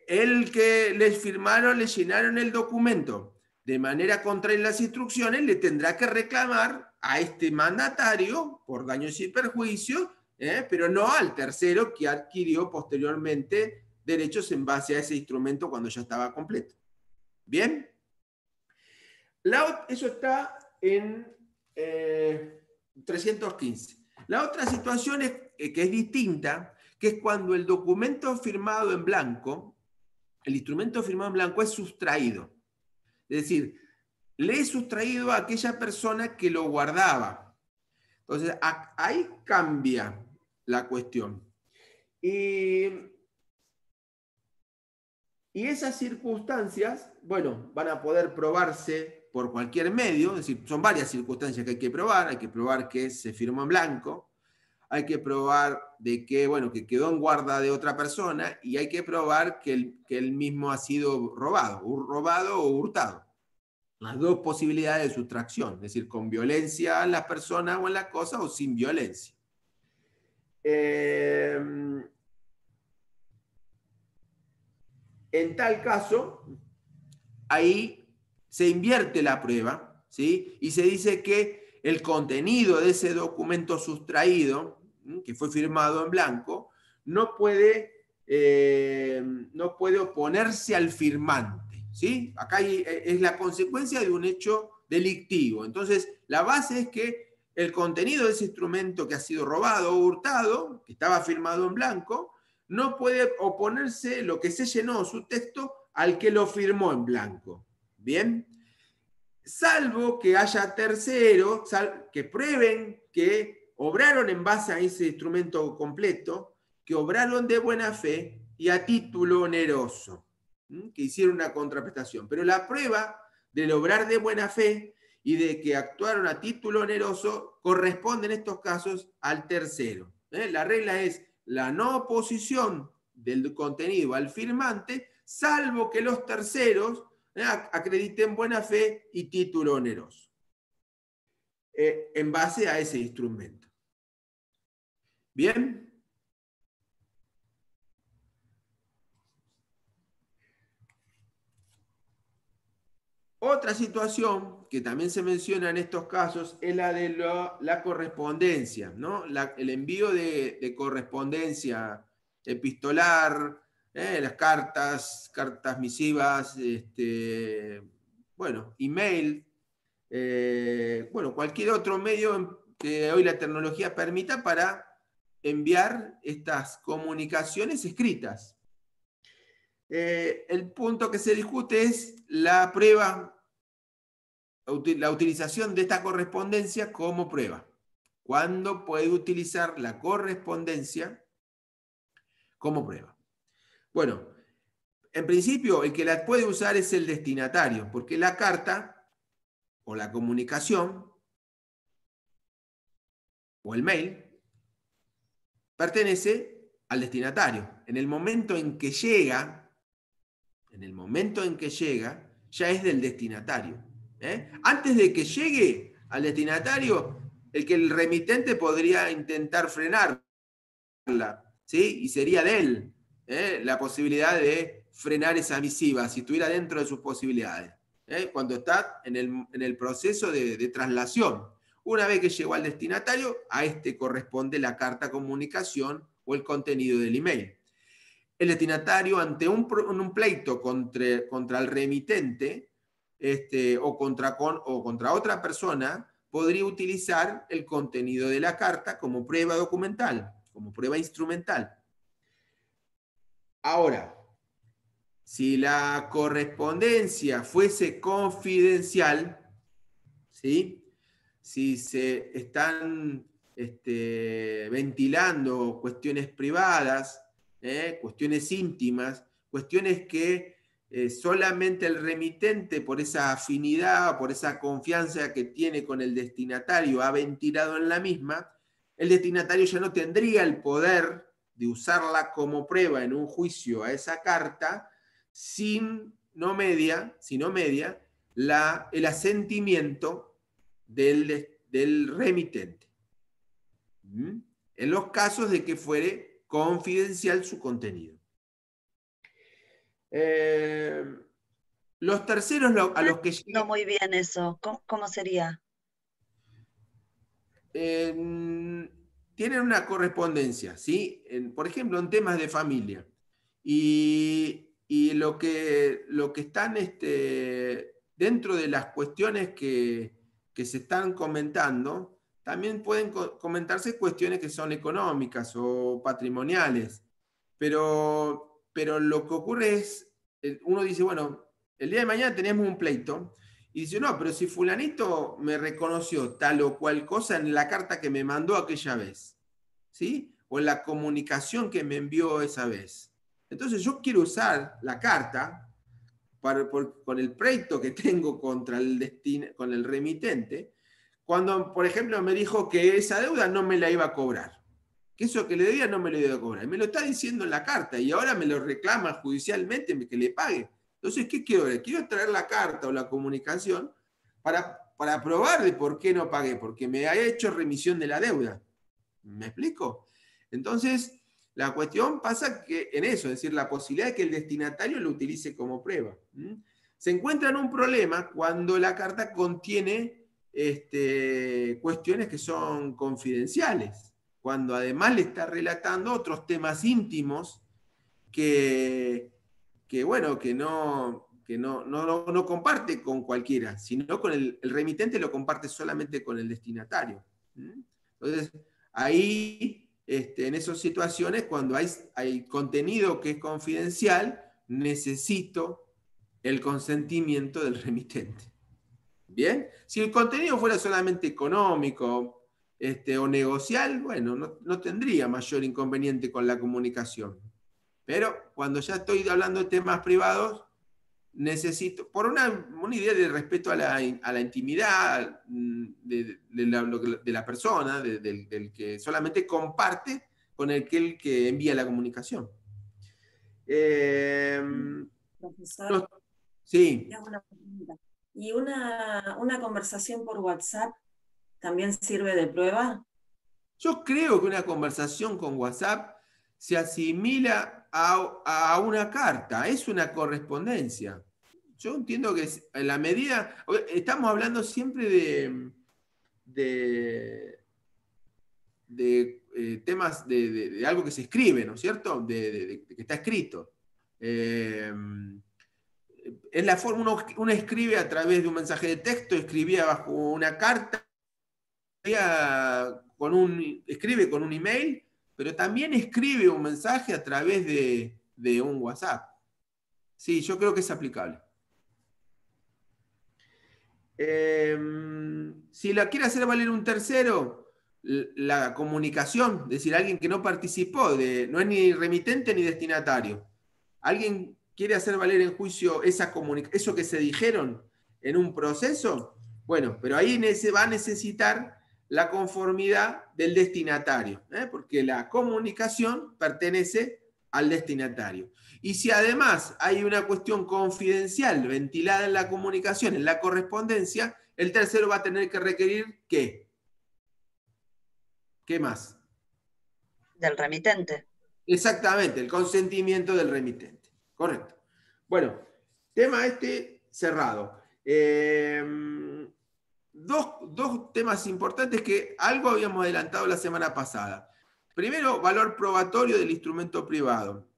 el que les firmaron, le llenaron el documento de manera contraria a las instrucciones, le tendrá que reclamar a este mandatario por daños y perjuicios, pero no al tercero que adquirió posteriormente derechos en base a ese instrumento cuando ya estaba completo. ¿Bien? Eso está en 315. La otra situación que es distinta, que es cuando el documento firmado en blanco, el instrumento firmado en blanco es sustraído. Es decir, le es sustraído a aquella persona que lo guardaba. Entonces, ahí cambia la cuestión. Y esas circunstancias, bueno, van a poder probarse por cualquier medio, es decir, son varias circunstancias que hay que probar que se firmó en blanco, hay que probar de que, bueno, que quedó en guarda de otra persona, y hay que probar que él mismo ha sido robado o hurtado. Las dos posibilidades de sustracción, es decir, con violencia en las personas o en la cosa, o sin violencia. En tal caso, ahí se invierte la prueba, ¿sí? Y se dice que el contenido de ese documento sustraído, que fue firmado en blanco, no puede oponerse al firmante, ¿sí? Acá es la consecuencia de un hecho delictivo. Entonces, la base es que el contenido de ese instrumento que ha sido robado o hurtado, que estaba firmado en blanco, no puede oponerse lo que se llenó su texto al que lo firmó en blanco. ¿Bien? Salvo que haya terceros que prueben que obraron en base a ese instrumento completo, que obraron de buena fe y a título oneroso, que hicieron una contraprestación. Pero la prueba del obrar de buena fe y de que actuaron a título oneroso corresponde en estos casos al tercero. La regla es la no oposición del contenido al firmante, salvo que los terceros acrediten buena fe y título oneroso, en base a ese instrumento. ¿Bien? Otra situación que también se menciona en estos casos es la de la correspondencia, ¿no? El envío de correspondencia epistolar, las cartas misivas, bueno, email, bueno, cualquier otro medio que hoy la tecnología permita para enviar estas comunicaciones escritas. El punto que se discute es la prueba, la utilización de esta correspondencia como prueba. ¿Cuándo puede utilizar la correspondencia como prueba? Bueno, en principio el que la puede usar es el destinatario, porque la carta o la comunicación o el mail pertenece al destinatario. En el momento en que llega, ya es del destinatario. Antes de que llegue al destinatario, el remitente podría intentar frenarla, ¿sí? Y sería de él la posibilidad de frenar esa misiva, si estuviera dentro de sus posibilidades, cuando está en el proceso de traslación. Una vez que llegó al destinatario, a este corresponde la carta comunicación o el contenido del email. El destinatario, ante un pleito contra el remitente o contra otra persona, podría utilizar el contenido de la carta como prueba documental, como prueba instrumental. Ahora, si la correspondencia fuese confidencial, ¿sí? Si se están ventilando cuestiones privadas, cuestiones íntimas, cuestiones que solamente el remitente, por esa afinidad, por esa confianza que tiene con el destinatario, ha ventilado en la misma, el destinatario ya no tendría el poder de usarla como prueba en un juicio a esa carta, sino media el asentimiento del remitente. En los casos de que fuere confidencial su contenido. Los terceros a los que llegan...
No muy bien eso. ¿Cómo sería?
Tienen una correspondencia, ¿sí? Por ejemplo, en temas de familia. Y lo que están dentro de las cuestiones que se están comentando, también pueden comentarse cuestiones que son económicas o patrimoniales. Pero lo que ocurre es, uno dice, bueno, el día de mañana tenemos un pleito, y dice, no, pero si fulanito me reconoció tal o cual cosa en la carta que me mandó aquella vez, ¿sí? O en la comunicación que me envió esa vez. Entonces yo quiero usar la carta con el pleito que tengo contra con el remitente, cuando, por ejemplo, me dijo que esa deuda no me la iba a cobrar. Que eso que le debía no me lo iba a cobrar. Y me lo está diciendo en la carta y ahora me lo reclama judicialmente que le pague. Entonces, ¿qué quiero? Quiero traer la carta o la comunicación para probar de por qué no pagué, porque me ha hecho remisión de la deuda. ¿Me explico? Entonces, la cuestión pasa que en eso, es decir, la posibilidad de que el destinatario lo utilice como prueba. Se encuentra en un problema cuando la carta contiene cuestiones que son confidenciales, cuando además le está relatando otros temas íntimos que no comparte con cualquiera, sino con el remitente lo comparte solamente con el destinatario. Entonces, ahí, en esas situaciones, cuando hay contenido que es confidencial, necesito el consentimiento del remitente. ¿Bien? Si el contenido fuera solamente económico o negocial, bueno, no tendría mayor inconveniente con la comunicación. Pero cuando ya estoy hablando de temas privados, necesito, por una idea de respeto a la intimidad de la persona, del que solamente comparte con el que envía la comunicación.
Profesor,
sí.
¿Y una conversación por WhatsApp también sirve de prueba?
Yo creo que una conversación con WhatsApp se asimila a una carta, es una correspondencia. Yo entiendo que en la medida, estamos hablando siempre de temas de algo que se escribe, ¿no es cierto? De que está escrito. Es la forma, uno escribe a través de un mensaje de texto, escribía bajo una carta, escribe con un email, pero también escribe un mensaje a través de un WhatsApp. Sí, yo creo que es aplicable. Si la quiere hacer valer un tercero, la comunicación, es decir, alguien que no participó, no es ni remitente ni destinatario, alguien quiere hacer valer en juicio eso que se dijeron en un proceso, bueno, pero ahí se va a necesitar la conformidad del destinatario, porque la comunicación pertenece al destinatario. Y si además hay una cuestión confidencial ventilada en la comunicación, en la correspondencia, el tercero va a tener que requerir ¿qué? ¿Qué más?
Del remitente.
Exactamente, el consentimiento del remitente. Correcto. Bueno, tema cerrado. Dos temas importantes que algo habíamos adelantado la semana pasada. Primero, valor probatorio del instrumento privado.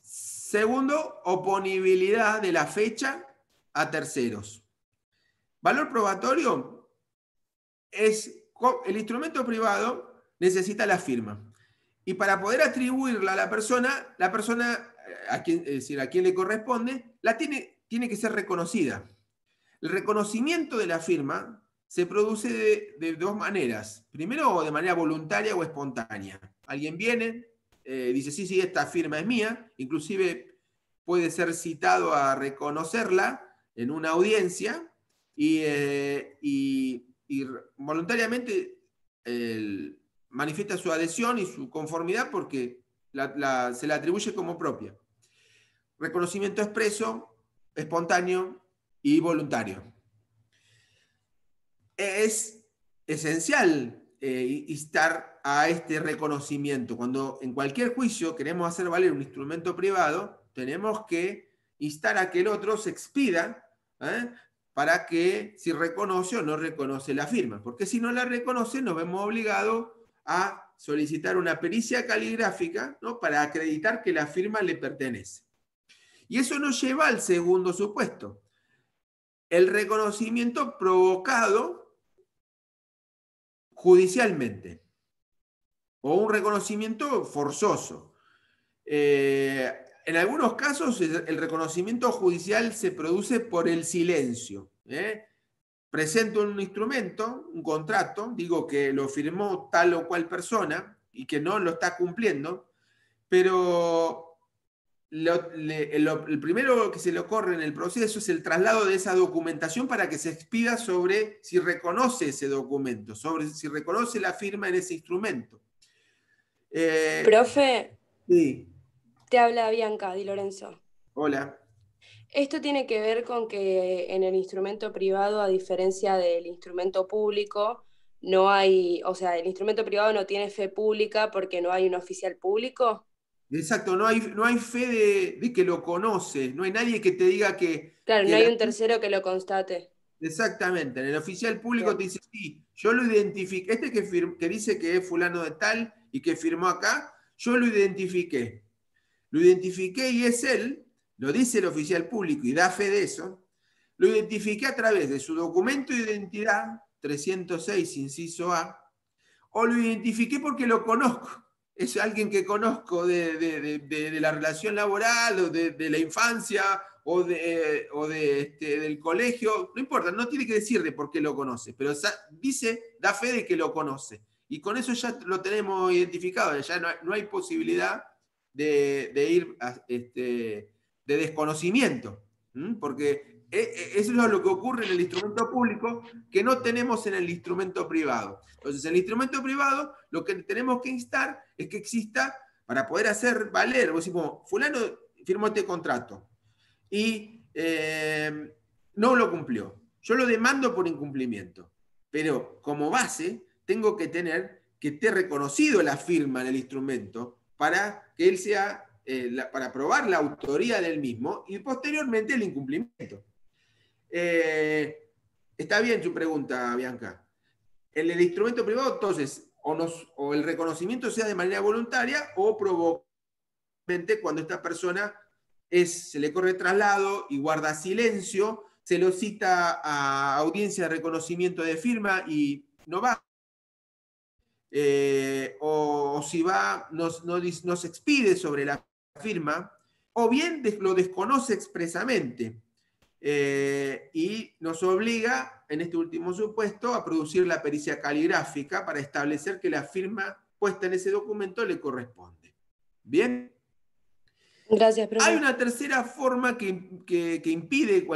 Segundo, oponibilidad de la fecha a terceros. Valor probatorio es el instrumento privado necesita la firma. Y para poder atribuirla a la persona a quien le corresponde, tiene que ser reconocida. El reconocimiento de la firma se produce de dos maneras. Primero, de manera voluntaria o espontánea. Alguien viene, dice, sí, esta firma es mía, inclusive puede ser citado a reconocerla en una audiencia y voluntariamente manifiesta su adhesión y su conformidad porque se la atribuye como propia. Reconocimiento expreso, espontáneo y voluntario. Es esencial instar a este reconocimiento. Cuando en cualquier juicio queremos hacer valer un instrumento privado, tenemos que instar a que el otro se expida para que si reconoce o no reconoce la firma. Porque si no la reconoce, nos vemos obligados a solicitar una pericia caligráfica, ¿no?, para acreditar que la firma le pertenece. Y eso nos lleva al segundo supuesto, el reconocimiento provocado judicialmente o un reconocimiento forzoso. En algunos casos el reconocimiento judicial se produce por el silencio. Presento un instrumento, un contrato, digo que lo firmó tal o cual persona y que no lo está cumpliendo, pero el primero que se le ocurre en el proceso es el traslado de esa documentación para que se expida sobre si reconoce ese documento, sobre si reconoce la firma en ese instrumento.
Profe,
Sí,
te habla Bianca Di Lorenzo.
hola.
Esto tiene que ver con que en el instrumento privado, a diferencia del instrumento público, no hay, o sea, el instrumento privado no tiene fe pública porque no hay un oficial público.
Exacto, no hay fe de que lo conoce, no hay nadie que te diga
Claro,
que
no hay un tercero que lo constate.
Exactamente, en el oficial público
Bien.
te dice, sí, yo lo identifiqué, este que dice que es fulano de tal y que firmó acá, yo lo identifiqué. Lo identifiqué y es él, lo dice el oficial público y da fe de eso, lo identifiqué a través de su documento de identidad, 306, inciso A, o lo identifiqué porque lo conozco. Es alguien que conozco de la relación laboral o de la infancia o del colegio, no importa, no tiene que decir de por qué lo conoce, pero dice, da fe de que lo conoce. Y con eso ya lo tenemos identificado, ya no hay posibilidad de ir de desconocimiento, porque eso es lo que ocurre en el instrumento público que no tenemos en el instrumento privado. Entonces, en el instrumento privado, lo que tenemos que instar es que exista, para poder hacer valer, vos decís, fulano firmó este contrato y no lo cumplió. Yo lo demando por incumplimiento, pero como base tengo que tener que esté reconocido la firma en el instrumento para que él sea, para probar la autoría del mismo y posteriormente el incumplimiento. Está bien tu pregunta, Bianca. En el instrumento privado, entonces, o el reconocimiento sea de manera voluntaria o provocadamente cuando esta persona se le corre traslado y guarda silencio, se lo cita a audiencia de reconocimiento de firma y no va. O si va, nos expide sobre la firma, o bien lo desconoce expresamente. Y nos obliga, en este último supuesto, a producir la pericia caligráfica para establecer que la firma puesta en ese documento le corresponde. ¿Bien?
Gracias, profe.
Hay una tercera forma que impide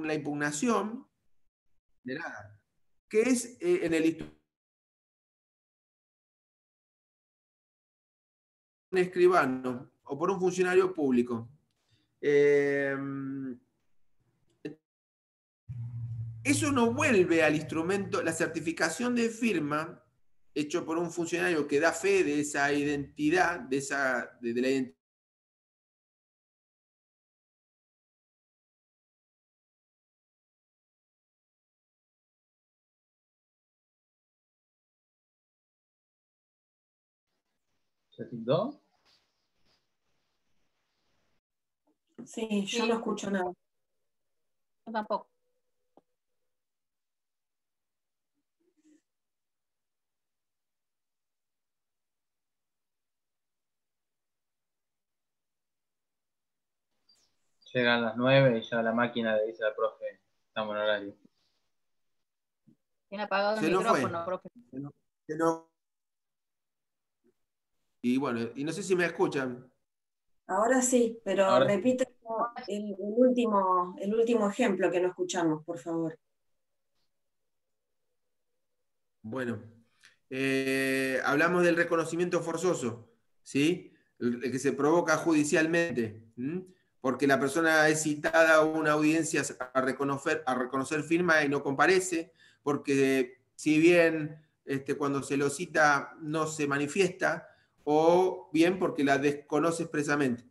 la impugnación de nada, que es en el instrumento de un escribano o por un funcionario público. Eso no vuelve al instrumento, la certificación de firma hecho por un funcionario que da fe de esa identidad, de la identidad.
¿Se tildó?
Sí, yo no escucho nada.
Yo tampoco.
Llegan las 9 y ya la máquina le dice al profe, estamos en horario.
Tiene apagado el
Se nos fue.
micrófono, profe.
Y bueno, y no sé si me escuchan.
Ahora sí, pero
Ahora sí.
repite el último ejemplo que no escuchamos, por favor.
Bueno, hablamos del reconocimiento forzoso, ¿sí? El que se provoca judicialmente, porque la persona es citada a una audiencia a reconocer firma y no comparece, porque si bien cuando se lo cita no se manifiesta, o bien porque la desconoce expresamente.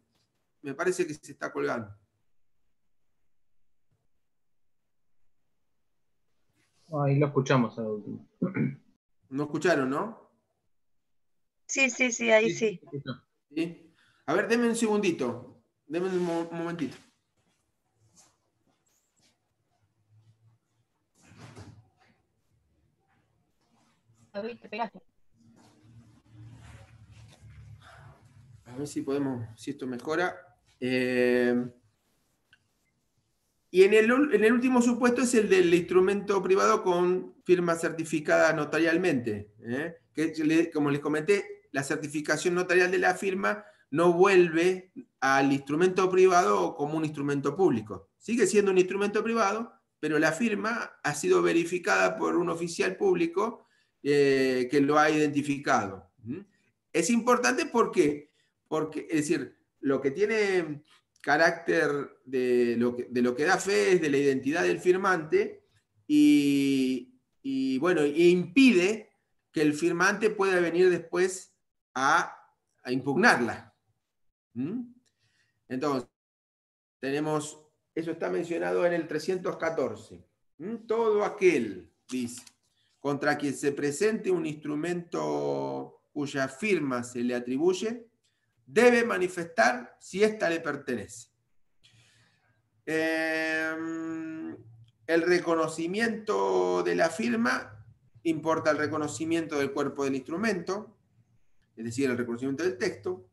Me parece que se está colgando.
Ahí lo escuchamos al último.
¿No escucharon, no?
Sí, ahí sí.
¿Sí? A ver, denme un segundito. Denme un momentito.
Te pegaste.
A ver si podemos, si esto mejora. Y en el último supuesto es el del instrumento privado con firma certificada notarialmente. Que, como les comenté, la certificación notarial de la firma no vuelve al instrumento privado como un instrumento público. Sigue siendo un instrumento privado, pero la firma ha sido verificada por un oficial público que lo ha identificado. Es importante porque, es decir, lo que tiene carácter de lo que da fe es de la identidad del firmante y bueno, impide que el firmante pueda venir después a impugnarla. Entonces, tenemos, eso está mencionado en el 314. Todo aquel, dice, contra quien se presente un instrumento cuya firma se le atribuye, debe manifestar si ésta le pertenece. El reconocimiento de la firma importa el reconocimiento del cuerpo del instrumento, es decir, el reconocimiento del texto.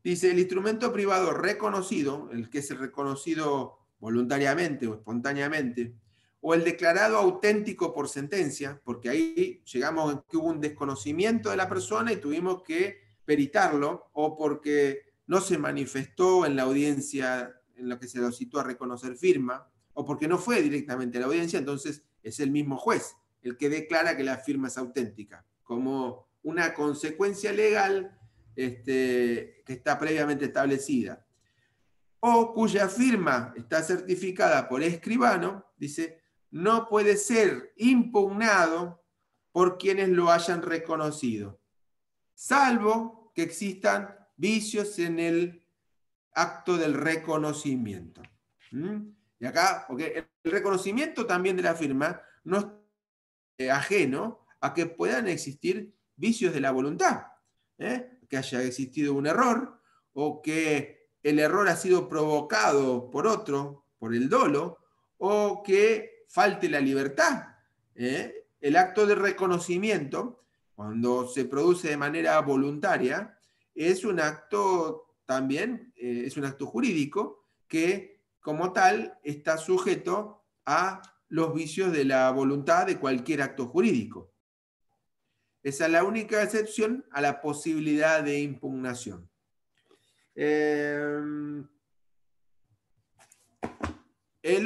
Dice, el instrumento privado reconocido, el que es reconocido voluntariamente o espontáneamente, o el declarado auténtico por sentencia, porque ahí llegamos a que hubo un desconocimiento de la persona y tuvimos que peritarlo, o porque no se manifestó en la audiencia en la que se lo citó a reconocer firma, o porque no fue directamente a la audiencia, entonces es el mismo juez el que declara que la firma es auténtica, como una consecuencia legal que está previamente establecida. O cuya firma está certificada por escribano, dice, no puede ser impugnado por quienes lo hayan reconocido, salvo que existan vicios en el acto del reconocimiento. Y acá, porque el reconocimiento también de la firma no es ajeno a que puedan existir vicios de la voluntad, que haya existido un error o que el error ha sido provocado por otro, por el dolo, o que falte la libertad. El acto de reconocimiento, cuando se produce de manera voluntaria, es un acto también, es un acto jurídico que como tal está sujeto a los vicios de la voluntad de cualquier acto jurídico. Esa es la única excepción a la posibilidad de impugnación. El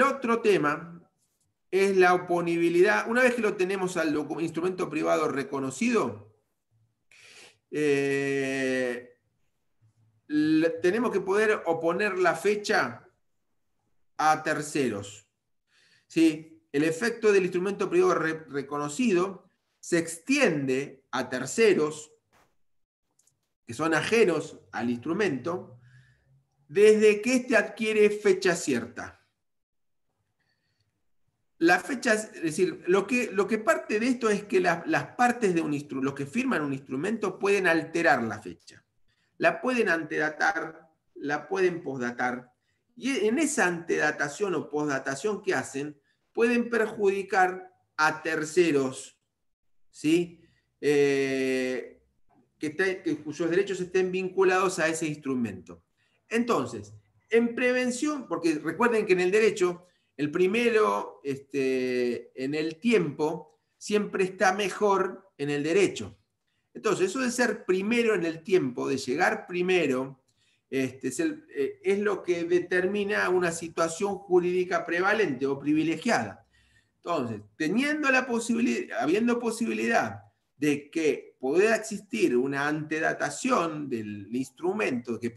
otro tema es la oponibilidad. Una vez que lo tenemos al instrumento privado reconocido, tenemos que poder oponer la fecha a terceros. ¿Sí? El efecto del instrumento privado reconocido se extiende a terceros que son ajenos al instrumento desde que éste adquiere fecha cierta. La fecha, es decir, lo que parte de esto es que las partes de un instrumento, los que firman un instrumento, pueden alterar la fecha. La pueden antedatar, la pueden posdatar. Y en esa antedatación o posdatación que hacen, pueden perjudicar a terceros, ¿sí? Cuyos derechos estén vinculados a ese instrumento. Entonces, en prevención, porque recuerden que en el derecho, el primero en el tiempo siempre está mejor en el derecho. Entonces, eso de ser primero en el tiempo, de llegar primero, es lo que determina una situación jurídica prevalente o privilegiada. Entonces, habiendo posibilidad de que pueda existir una antedatación del instrumento, que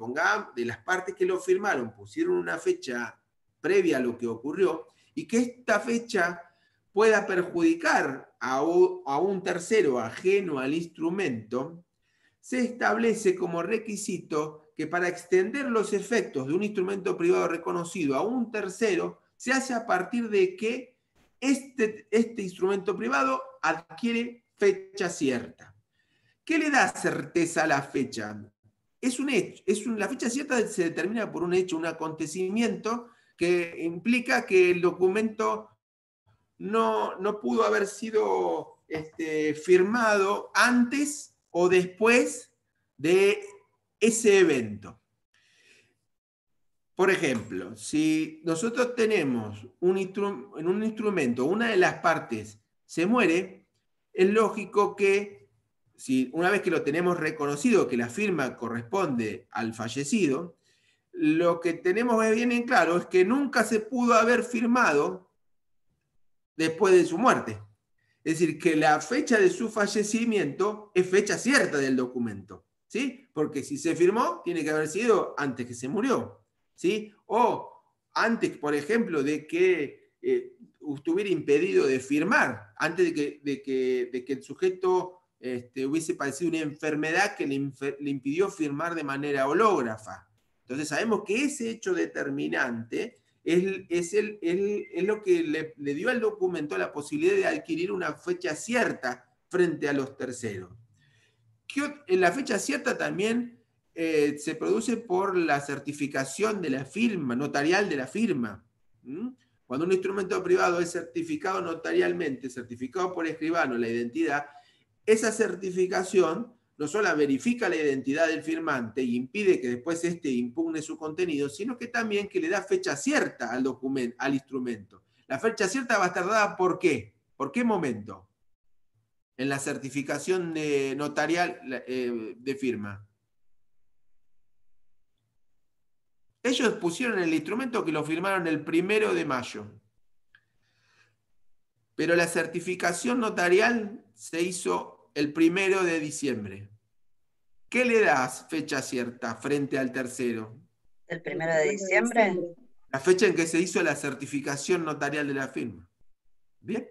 de las partes que lo firmaron, pusieron una fecha previa a lo que ocurrió, y que esta fecha pueda perjudicar a un tercero ajeno al instrumento, se establece como requisito que para extender los efectos de un instrumento privado reconocido a un tercero, se hace a partir de que este instrumento privado adquiere fecha cierta. ¿Qué le da certeza a la fecha? Es un hecho, la fecha cierta se determina por un hecho, un acontecimiento que implica que el documento no pudo haber sido firmado antes o después de ese evento. Por ejemplo, si nosotros tenemos en un instrumento, una de las partes se muere, es lógico que si una vez que lo tenemos reconocido, que la firma corresponde al fallecido, lo que tenemos bien en claro es que nunca se pudo haber firmado después de su muerte. Es decir, que la fecha de su fallecimiento es fecha cierta del documento, ¿sí? Porque si se firmó, tiene que haber sido antes que se murió, ¿sí? O antes, por ejemplo, de que estuviera impedido de firmar, antes de que el sujeto hubiese padecido una enfermedad que le impidió firmar de manera hológrafa. Entonces sabemos que ese hecho determinante es lo que le dio al documento la posibilidad de adquirir una fecha cierta frente a los terceros. La fecha cierta también se produce por la certificación de la firma, notarial de la firma. Cuando un instrumento privado es certificado notarialmente, certificado por escribano la identidad, esa certificación no solo verifica la identidad del firmante y impide que después impugne su contenido, sino que también que le da fecha cierta al documento, al instrumento. La fecha cierta va a estar dada ¿por qué? ¿Por qué momento? En la certificación notarial de firma. Ellos pusieron el instrumento que lo firmaron el 1 de mayo. Pero la certificación notarial se hizo el 1 de diciembre. ¿Qué le das fecha cierta frente al tercero?
¿El 1 de diciembre?
La fecha en que se hizo la certificación notarial de la firma. ¿Bien?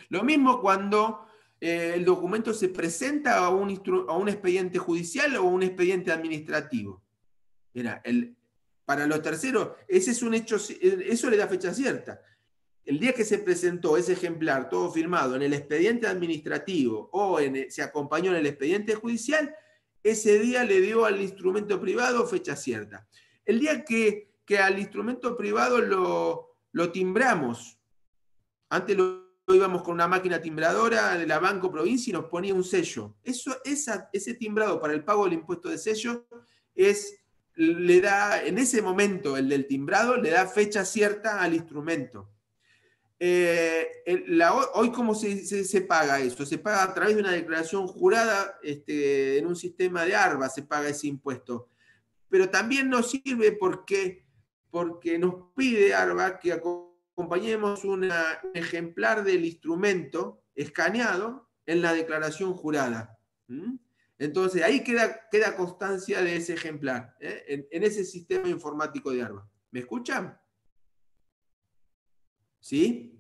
Lo mismo cuando el documento se presenta a un expediente judicial o un expediente administrativo. Para los terceros, ese es un hecho, eso le da fecha cierta. El día que se presentó ese ejemplar, todo firmado, en el expediente administrativo o se acompañó en el expediente judicial, ese día le dio al instrumento privado fecha cierta. El día que al instrumento privado lo timbramos, antes lo íbamos con una máquina timbradora de la Banco Provincia y nos ponía un sello. Ese timbrado para el pago del impuesto de sello le da, en ese momento, el del timbrado, le da fecha cierta al instrumento. Hoy, ¿cómo se paga eso? Se paga a través de una declaración jurada en un sistema de ARBA, se paga ese impuesto. Pero también nos sirve porque nos pide ARBA que acompañemos un ejemplar del instrumento escaneado en la declaración jurada. Entonces, ahí queda constancia de ese ejemplar, en ese sistema informático de ARBA. ¿Me escuchan? ¿Sí?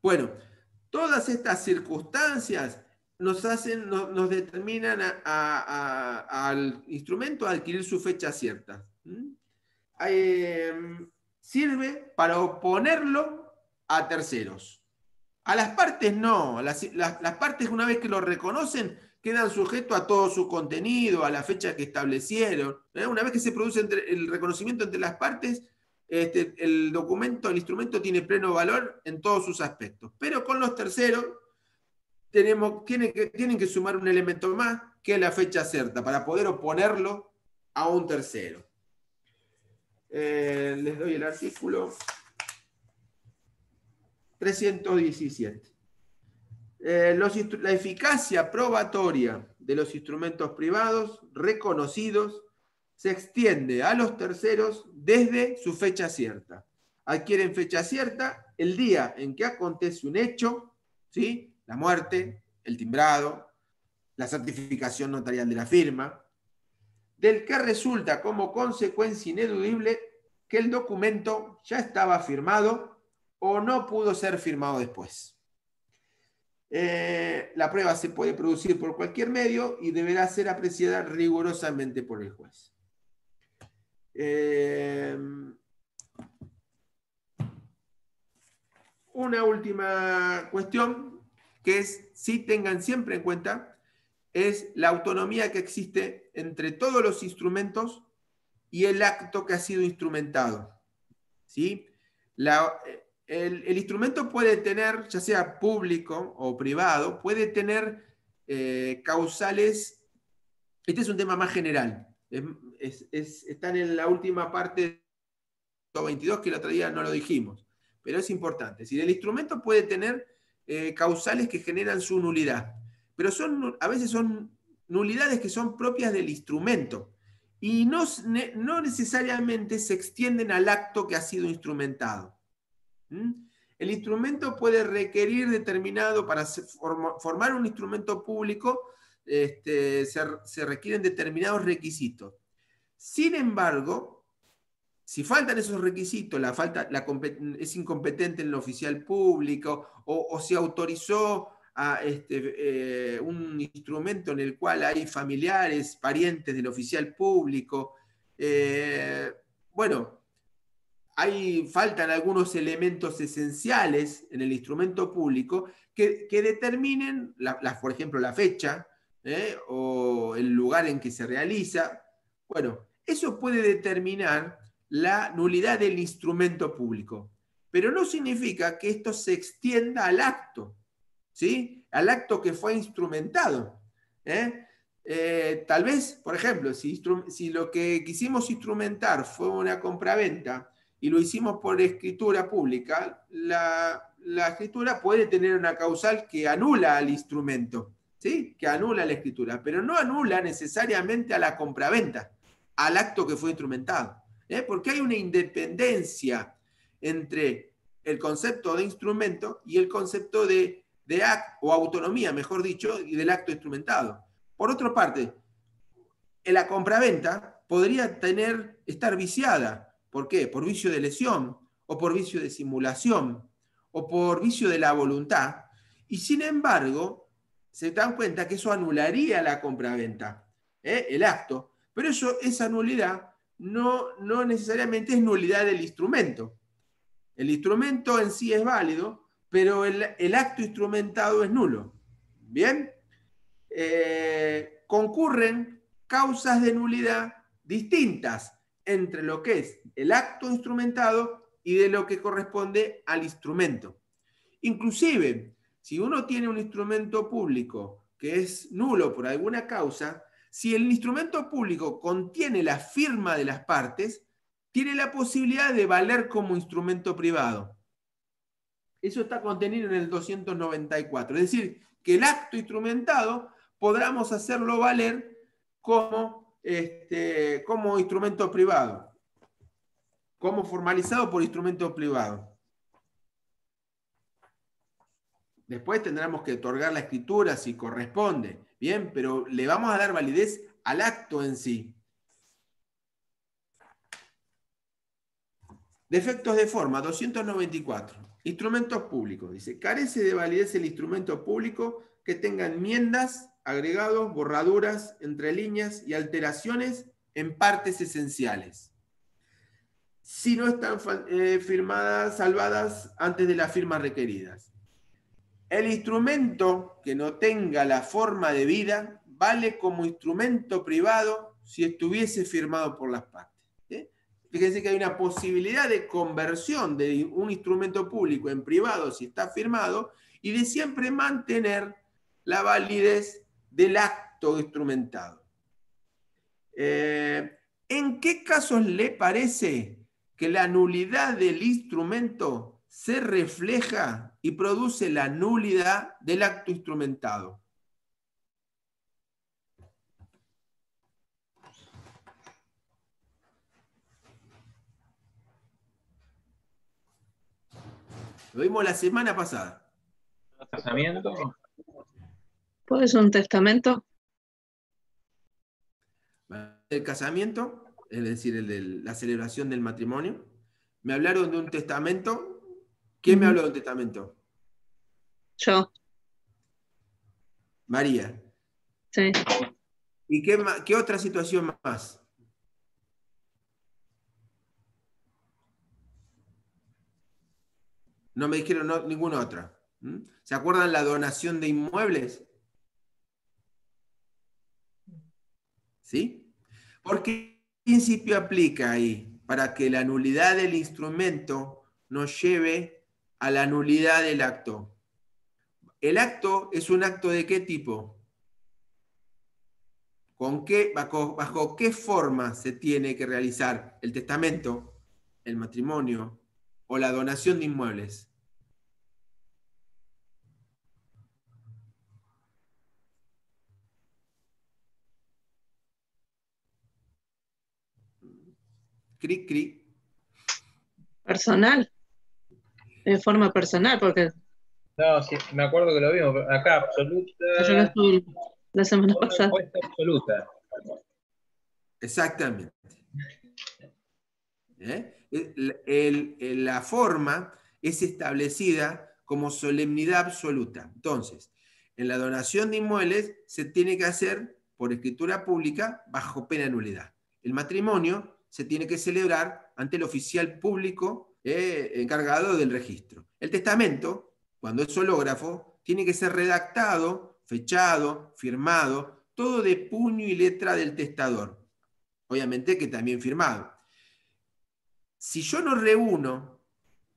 Bueno, todas estas circunstancias nos determinan al instrumento a adquirir su fecha cierta. Sirve para oponerlo a terceros. A las partes no. Las partes, una vez que lo reconocen, quedan sujetos a todo su contenido, a la fecha que establecieron. Una vez que se produce el reconocimiento entre las partes, el instrumento tiene pleno valor en todos sus aspectos. Pero con los terceros tienen que sumar un elemento más, que es la fecha cierta, para poder oponerlo a un tercero. Les doy el artículo 317. La eficacia probatoria de los instrumentos privados reconocidos se extiende a los terceros desde su fecha cierta. Adquieren fecha cierta el día en que acontece un hecho, ¿sí? La muerte, el timbrado, la certificación notarial de la firma, del que resulta como consecuencia ineludible que el documento ya estaba firmado o no pudo ser firmado después. La prueba se puede producir por cualquier medio y deberá ser apreciada rigurosamente por el juez. Una última cuestión, que es, sí tengan siempre en cuenta es la autonomía que existe entre todos los instrumentos y el acto que ha sido instrumentado. ¿Sí? El instrumento puede tener, ya sea público o privado, puede tener causales. Este es un tema más general. Están en la última parte de 22, que el otro día no lo dijimos, pero es importante. Es decir, el instrumento puede tener causales que generan su nulidad, pero a veces son nulidades que son propias del instrumento y no necesariamente se extienden al acto que ha sido instrumentado. El instrumento puede requerir determinado, para formar un instrumento público, se requieren determinados requisitos. Sin embargo, si faltan esos requisitos, es incompetente en el oficial público, o se autorizó a un instrumento en el cual hay familiares, parientes del oficial público, bueno, faltan algunos elementos esenciales en el instrumento público que determinen, por ejemplo, la fecha o el lugar en que se realiza. Bueno, eso puede determinar la nulidad del instrumento público, pero no significa que esto se extienda al acto, ¿sí? Al acto que fue instrumentado. Tal vez, por ejemplo, si lo que quisimos instrumentar fue una compraventa y lo hicimos por escritura pública, la escritura puede tener una causal que anula al instrumento, ¿sí? Que anula la escritura, pero no anula necesariamente a la compraventa, al acto que fue instrumentado. Porque hay una independencia entre el concepto de instrumento y el concepto de acto, o autonomía, mejor dicho, y del acto instrumentado. Por otra parte, la compraventa podría estar viciada. ¿Por qué? Por vicio de lesión, o por vicio de simulación, o por vicio de la voluntad. Y sin embargo, se dan cuenta que eso anularía la compraventa, el acto. Pero esa nulidad no necesariamente es nulidad del instrumento. El instrumento en sí es válido, pero el acto instrumentado es nulo. ¿Bien? Concurren causas de nulidad distintas entre lo que es el acto instrumentado y de lo que corresponde al instrumento. Inclusive, si uno tiene un instrumento público que es nulo por alguna causa, si el instrumento público contiene la firma de las partes, tiene la posibilidad de valer como instrumento privado. Eso está contenido en el 294. Es decir, que el acto instrumentado podamos hacerlo valer como instrumento privado, como formalizado por instrumento privado. Después tendremos que otorgar la escritura si corresponde, bien, pero le vamos a dar validez al acto en sí. Defectos de forma, 294. Instrumentos públicos. Dice, carece de validez el instrumento público que tenga enmiendas, agregados, borraduras, entre líneas y alteraciones en partes esenciales. Si no están firmadas, salvadas antes de las firmas requeridas. El instrumento que no tenga la forma de vida vale como instrumento privado si estuviese firmado por las partes. Fíjense que hay una posibilidad de conversión de un instrumento público en privado si está firmado y de siempre mantener la validez del acto instrumentado. ¿En qué casos le parece que la nulidad del instrumento se refleja y produce la nulidad del acto instrumentado? Lo vimos la semana pasada.
¿Casamiento?
¿Puede ser un testamento?
El casamiento, es decir, la celebración del matrimonio. Me hablaron de un testamento. ¿Quién me habló de un testamento?
Yo.
María.
Sí.
¿Y qué otra situación más? No me dijeron ninguna otra. ¿Se acuerdan la donación de inmuebles? ¿Sí? ¿Por qué principio aplica ahí? Para que la nulidad del instrumento nos lleve a la nulidad del acto. ¿El acto es un acto de qué tipo? ¿Bajo qué forma se tiene que realizar el testamento, el matrimonio o la donación de inmuebles? Cric, cric.
Personal. De forma personal, porque
No, sí, me acuerdo que lo vimos. Acá, absoluta.
yo no estuve la semana
Forma
pasada.
impuesta absoluta.
Exactamente. La forma es establecida como solemnidad absoluta. Entonces, en la donación de inmuebles se tiene que hacer por escritura pública bajo pena de nulidad. El matrimonio se tiene que celebrar ante el oficial público encargado del registro. El testamento, cuando es hológrafo, tiene que ser redactado, fechado, firmado, todo de puño y letra del testador. Obviamente que también firmado. Si yo no reúno,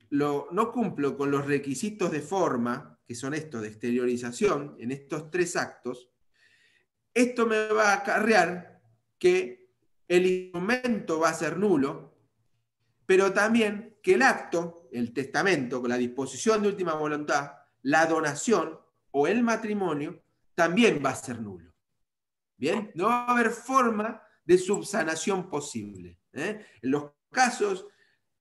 no cumplo con los requisitos de forma, que son estos de exteriorización, en estos 3 actos, esto me va a acarrear que el instrumento va a ser nulo, pero también que el acto, el testamento, con la disposición de última voluntad, la donación o el matrimonio, también va a ser nulo. ¿Bien? No va a haber forma de subsanación posible. En los casos,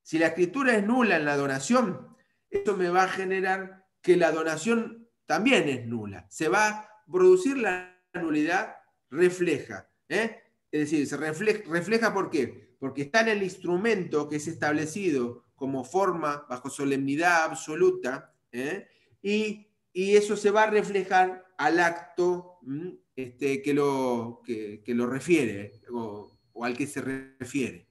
si la escritura es nula en la donación, esto me va a generar que la donación también es nula. Se va a producir la nulidad refleja. Es decir, se refleja ¿por qué? Porque está en el instrumento que es establecido como forma bajo solemnidad absoluta, y eso se va a reflejar al acto que lo refiere o al que se refiere.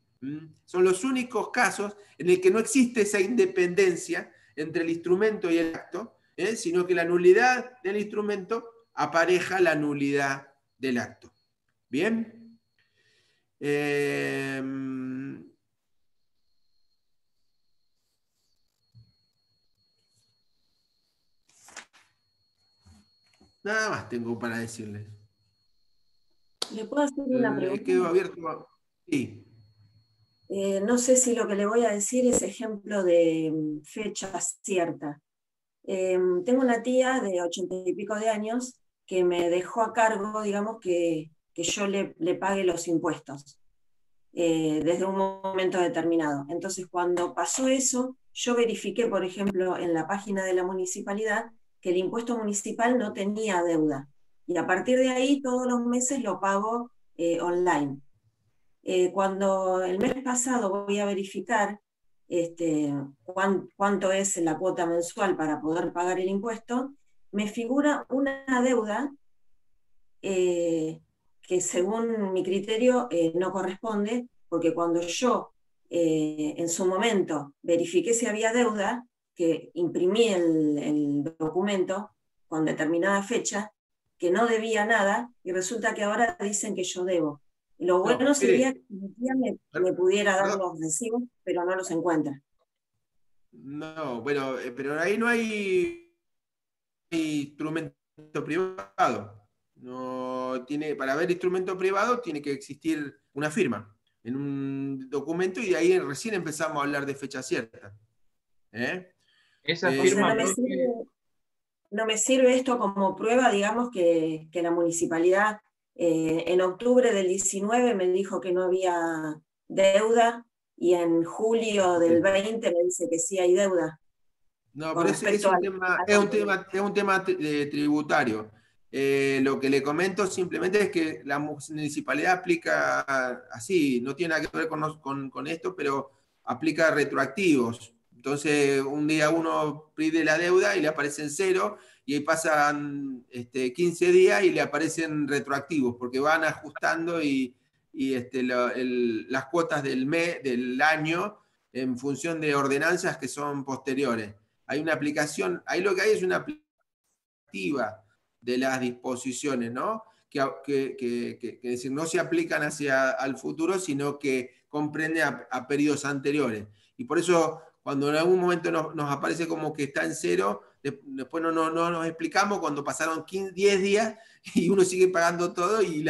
Son los únicos casos en el que no existe esa independencia entre el instrumento y el acto, sino que la nulidad del instrumento apareja la nulidad del acto. ¿Bien? Nada más tengo para decirles.
¿Le puedo hacer una pregunta?
Quedo abierto. Sí.
No sé si lo que le voy a decir es ejemplo de fecha cierta. Tengo una tía de 80 y pico de años que me dejó a cargo, digamos, que yo le pague los impuestos desde un momento determinado. Entonces, cuando pasó eso, yo verifiqué, por ejemplo, en la página de la municipalidad que el impuesto municipal no tenía deuda. Y a partir de ahí, todos los meses lo pago online. Cuando el mes pasado voy a verificar cuánto es la cuota mensual para poder pagar el impuesto, me figura una deuda que según mi criterio no corresponde, porque cuando yo en su momento verifiqué si había deuda, que imprimí el documento con determinada fecha, que no debía nada, y resulta que ahora dicen que yo debo. Lo bueno sería que mi tía me pudiera dar los recibos, pero no los encuentra.
No, bueno, pero ahí no hay instrumento privado. No tiene, para haber instrumento privado tiene que existir una firma en un documento y de ahí recién empezamos a hablar de fecha cierta.
Esa firma
no me sirve esto como prueba, digamos, que la municipalidad en octubre del 19 me dijo que no había deuda y en julio del 20 me dice que sí hay deuda.
No, pero es un tema tributario. Lo que le comento simplemente es que la municipalidad aplica así, no tiene nada que ver con esto, pero aplica retroactivos. Entonces, un día uno pide la deuda y le aparecen 0, y ahí pasan 15 días y le aparecen retroactivos, porque van ajustando y las cuotas del mes, del año, en función de ordenanzas que son posteriores. Hay una aplicación, ahí lo que hay es una aplicativa de las disposiciones, ¿no? que decir, no se aplican hacia al futuro, sino que comprende a periodos anteriores. Y por eso, cuando en algún momento nos aparece como que está en cero, después no nos explicamos cuando pasaron 10 días y uno sigue pagando todo y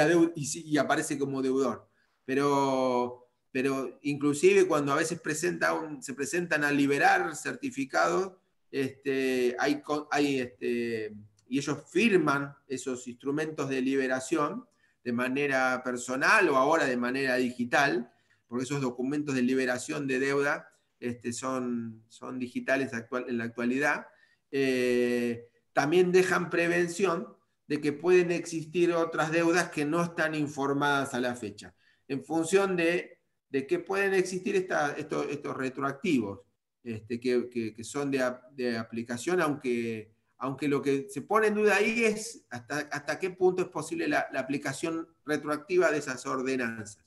aparece como deudor. Pero inclusive cuando a veces se presentan a liberar certificados, y ellos firman esos instrumentos de liberación de manera personal o ahora de manera digital, porque esos documentos de liberación de deuda son digitales en la actualidad. También dejan prevención de que pueden existir otras deudas que no están informadas a la fecha, en función de que pueden existir estos retroactivos, que son de aplicación, aunque lo que se pone en duda ahí es hasta qué punto es posible la aplicación retroactiva de esas ordenanzas.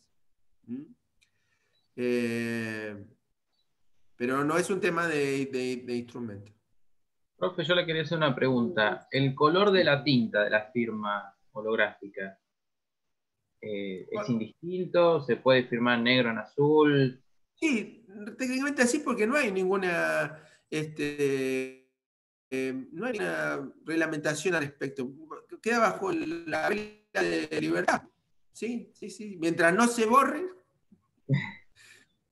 Pero no es un tema de instrumento.
Profe, yo le quería hacer una pregunta. ¿El color de la tinta de la firma holográfica es indistinto? ¿Se puede firmar negro en azul?
Sí, técnicamente sí, porque no hay ninguna... no hay una reglamentación al respecto. Queda bajo la regla de libertad. Sí. Mientras no se borre.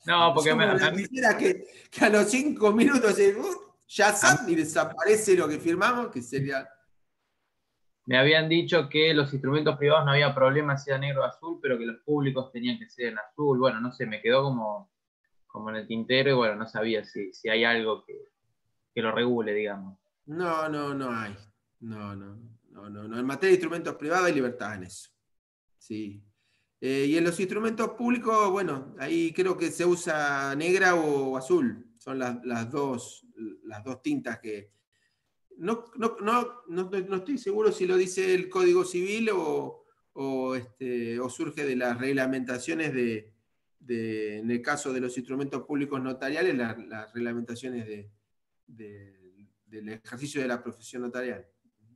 No, porque
a mí quisiera que a los 5 minutos ya saben y desaparece lo que firmamos, que sería...
Me habían dicho que los instrumentos privados no había problema si era negro o azul, pero que los públicos tenían que ser en azul. Bueno, no sé, me quedó como en el tintero y bueno, no sabía si hay algo que lo regule, digamos.
No hay. No. En materia de instrumentos privados hay libertad en eso. Sí. Y en los instrumentos públicos, bueno, ahí creo que se usa negra o azul. Son las dos tintas que... No estoy seguro si lo dice el Código Civil o surge de las reglamentaciones en el caso de los instrumentos públicos notariales, las reglamentaciones del ejercicio de la profesión notarial.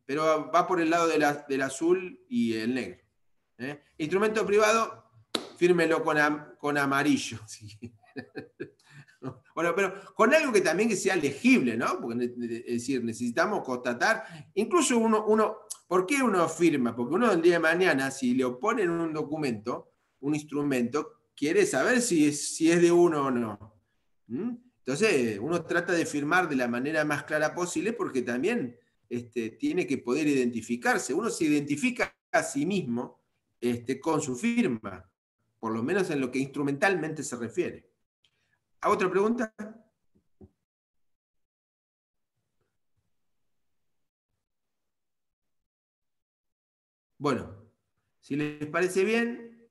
Pero va por el lado del azul y el negro. Instrumento privado, fírmelo con amarillo. Sí. Bueno, pero con algo que también que sea legible, ¿no? Porque, es decir, necesitamos constatar, incluso uno, ¿por qué uno firma? Porque uno el día de mañana, si le oponen un documento, un instrumento, quiere saber si es de uno o no. Entonces, uno trata de firmar de la manera más clara posible porque también tiene que poder identificarse. Uno se identifica a sí mismo con su firma, por lo menos en lo que instrumentalmente se refiere. ¿A otra pregunta? Bueno, si les parece bien,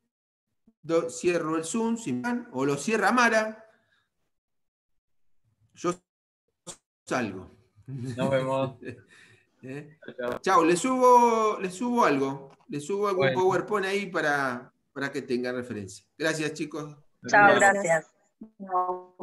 cierro el Zoom, o lo cierra Mara. Yo salgo.
Nos vemos.
Chao, le subo algo. Le subo algún
Bueno.
PowerPoint ahí para que tengan referencia. Gracias, chicos.
Chao, gracias.
No.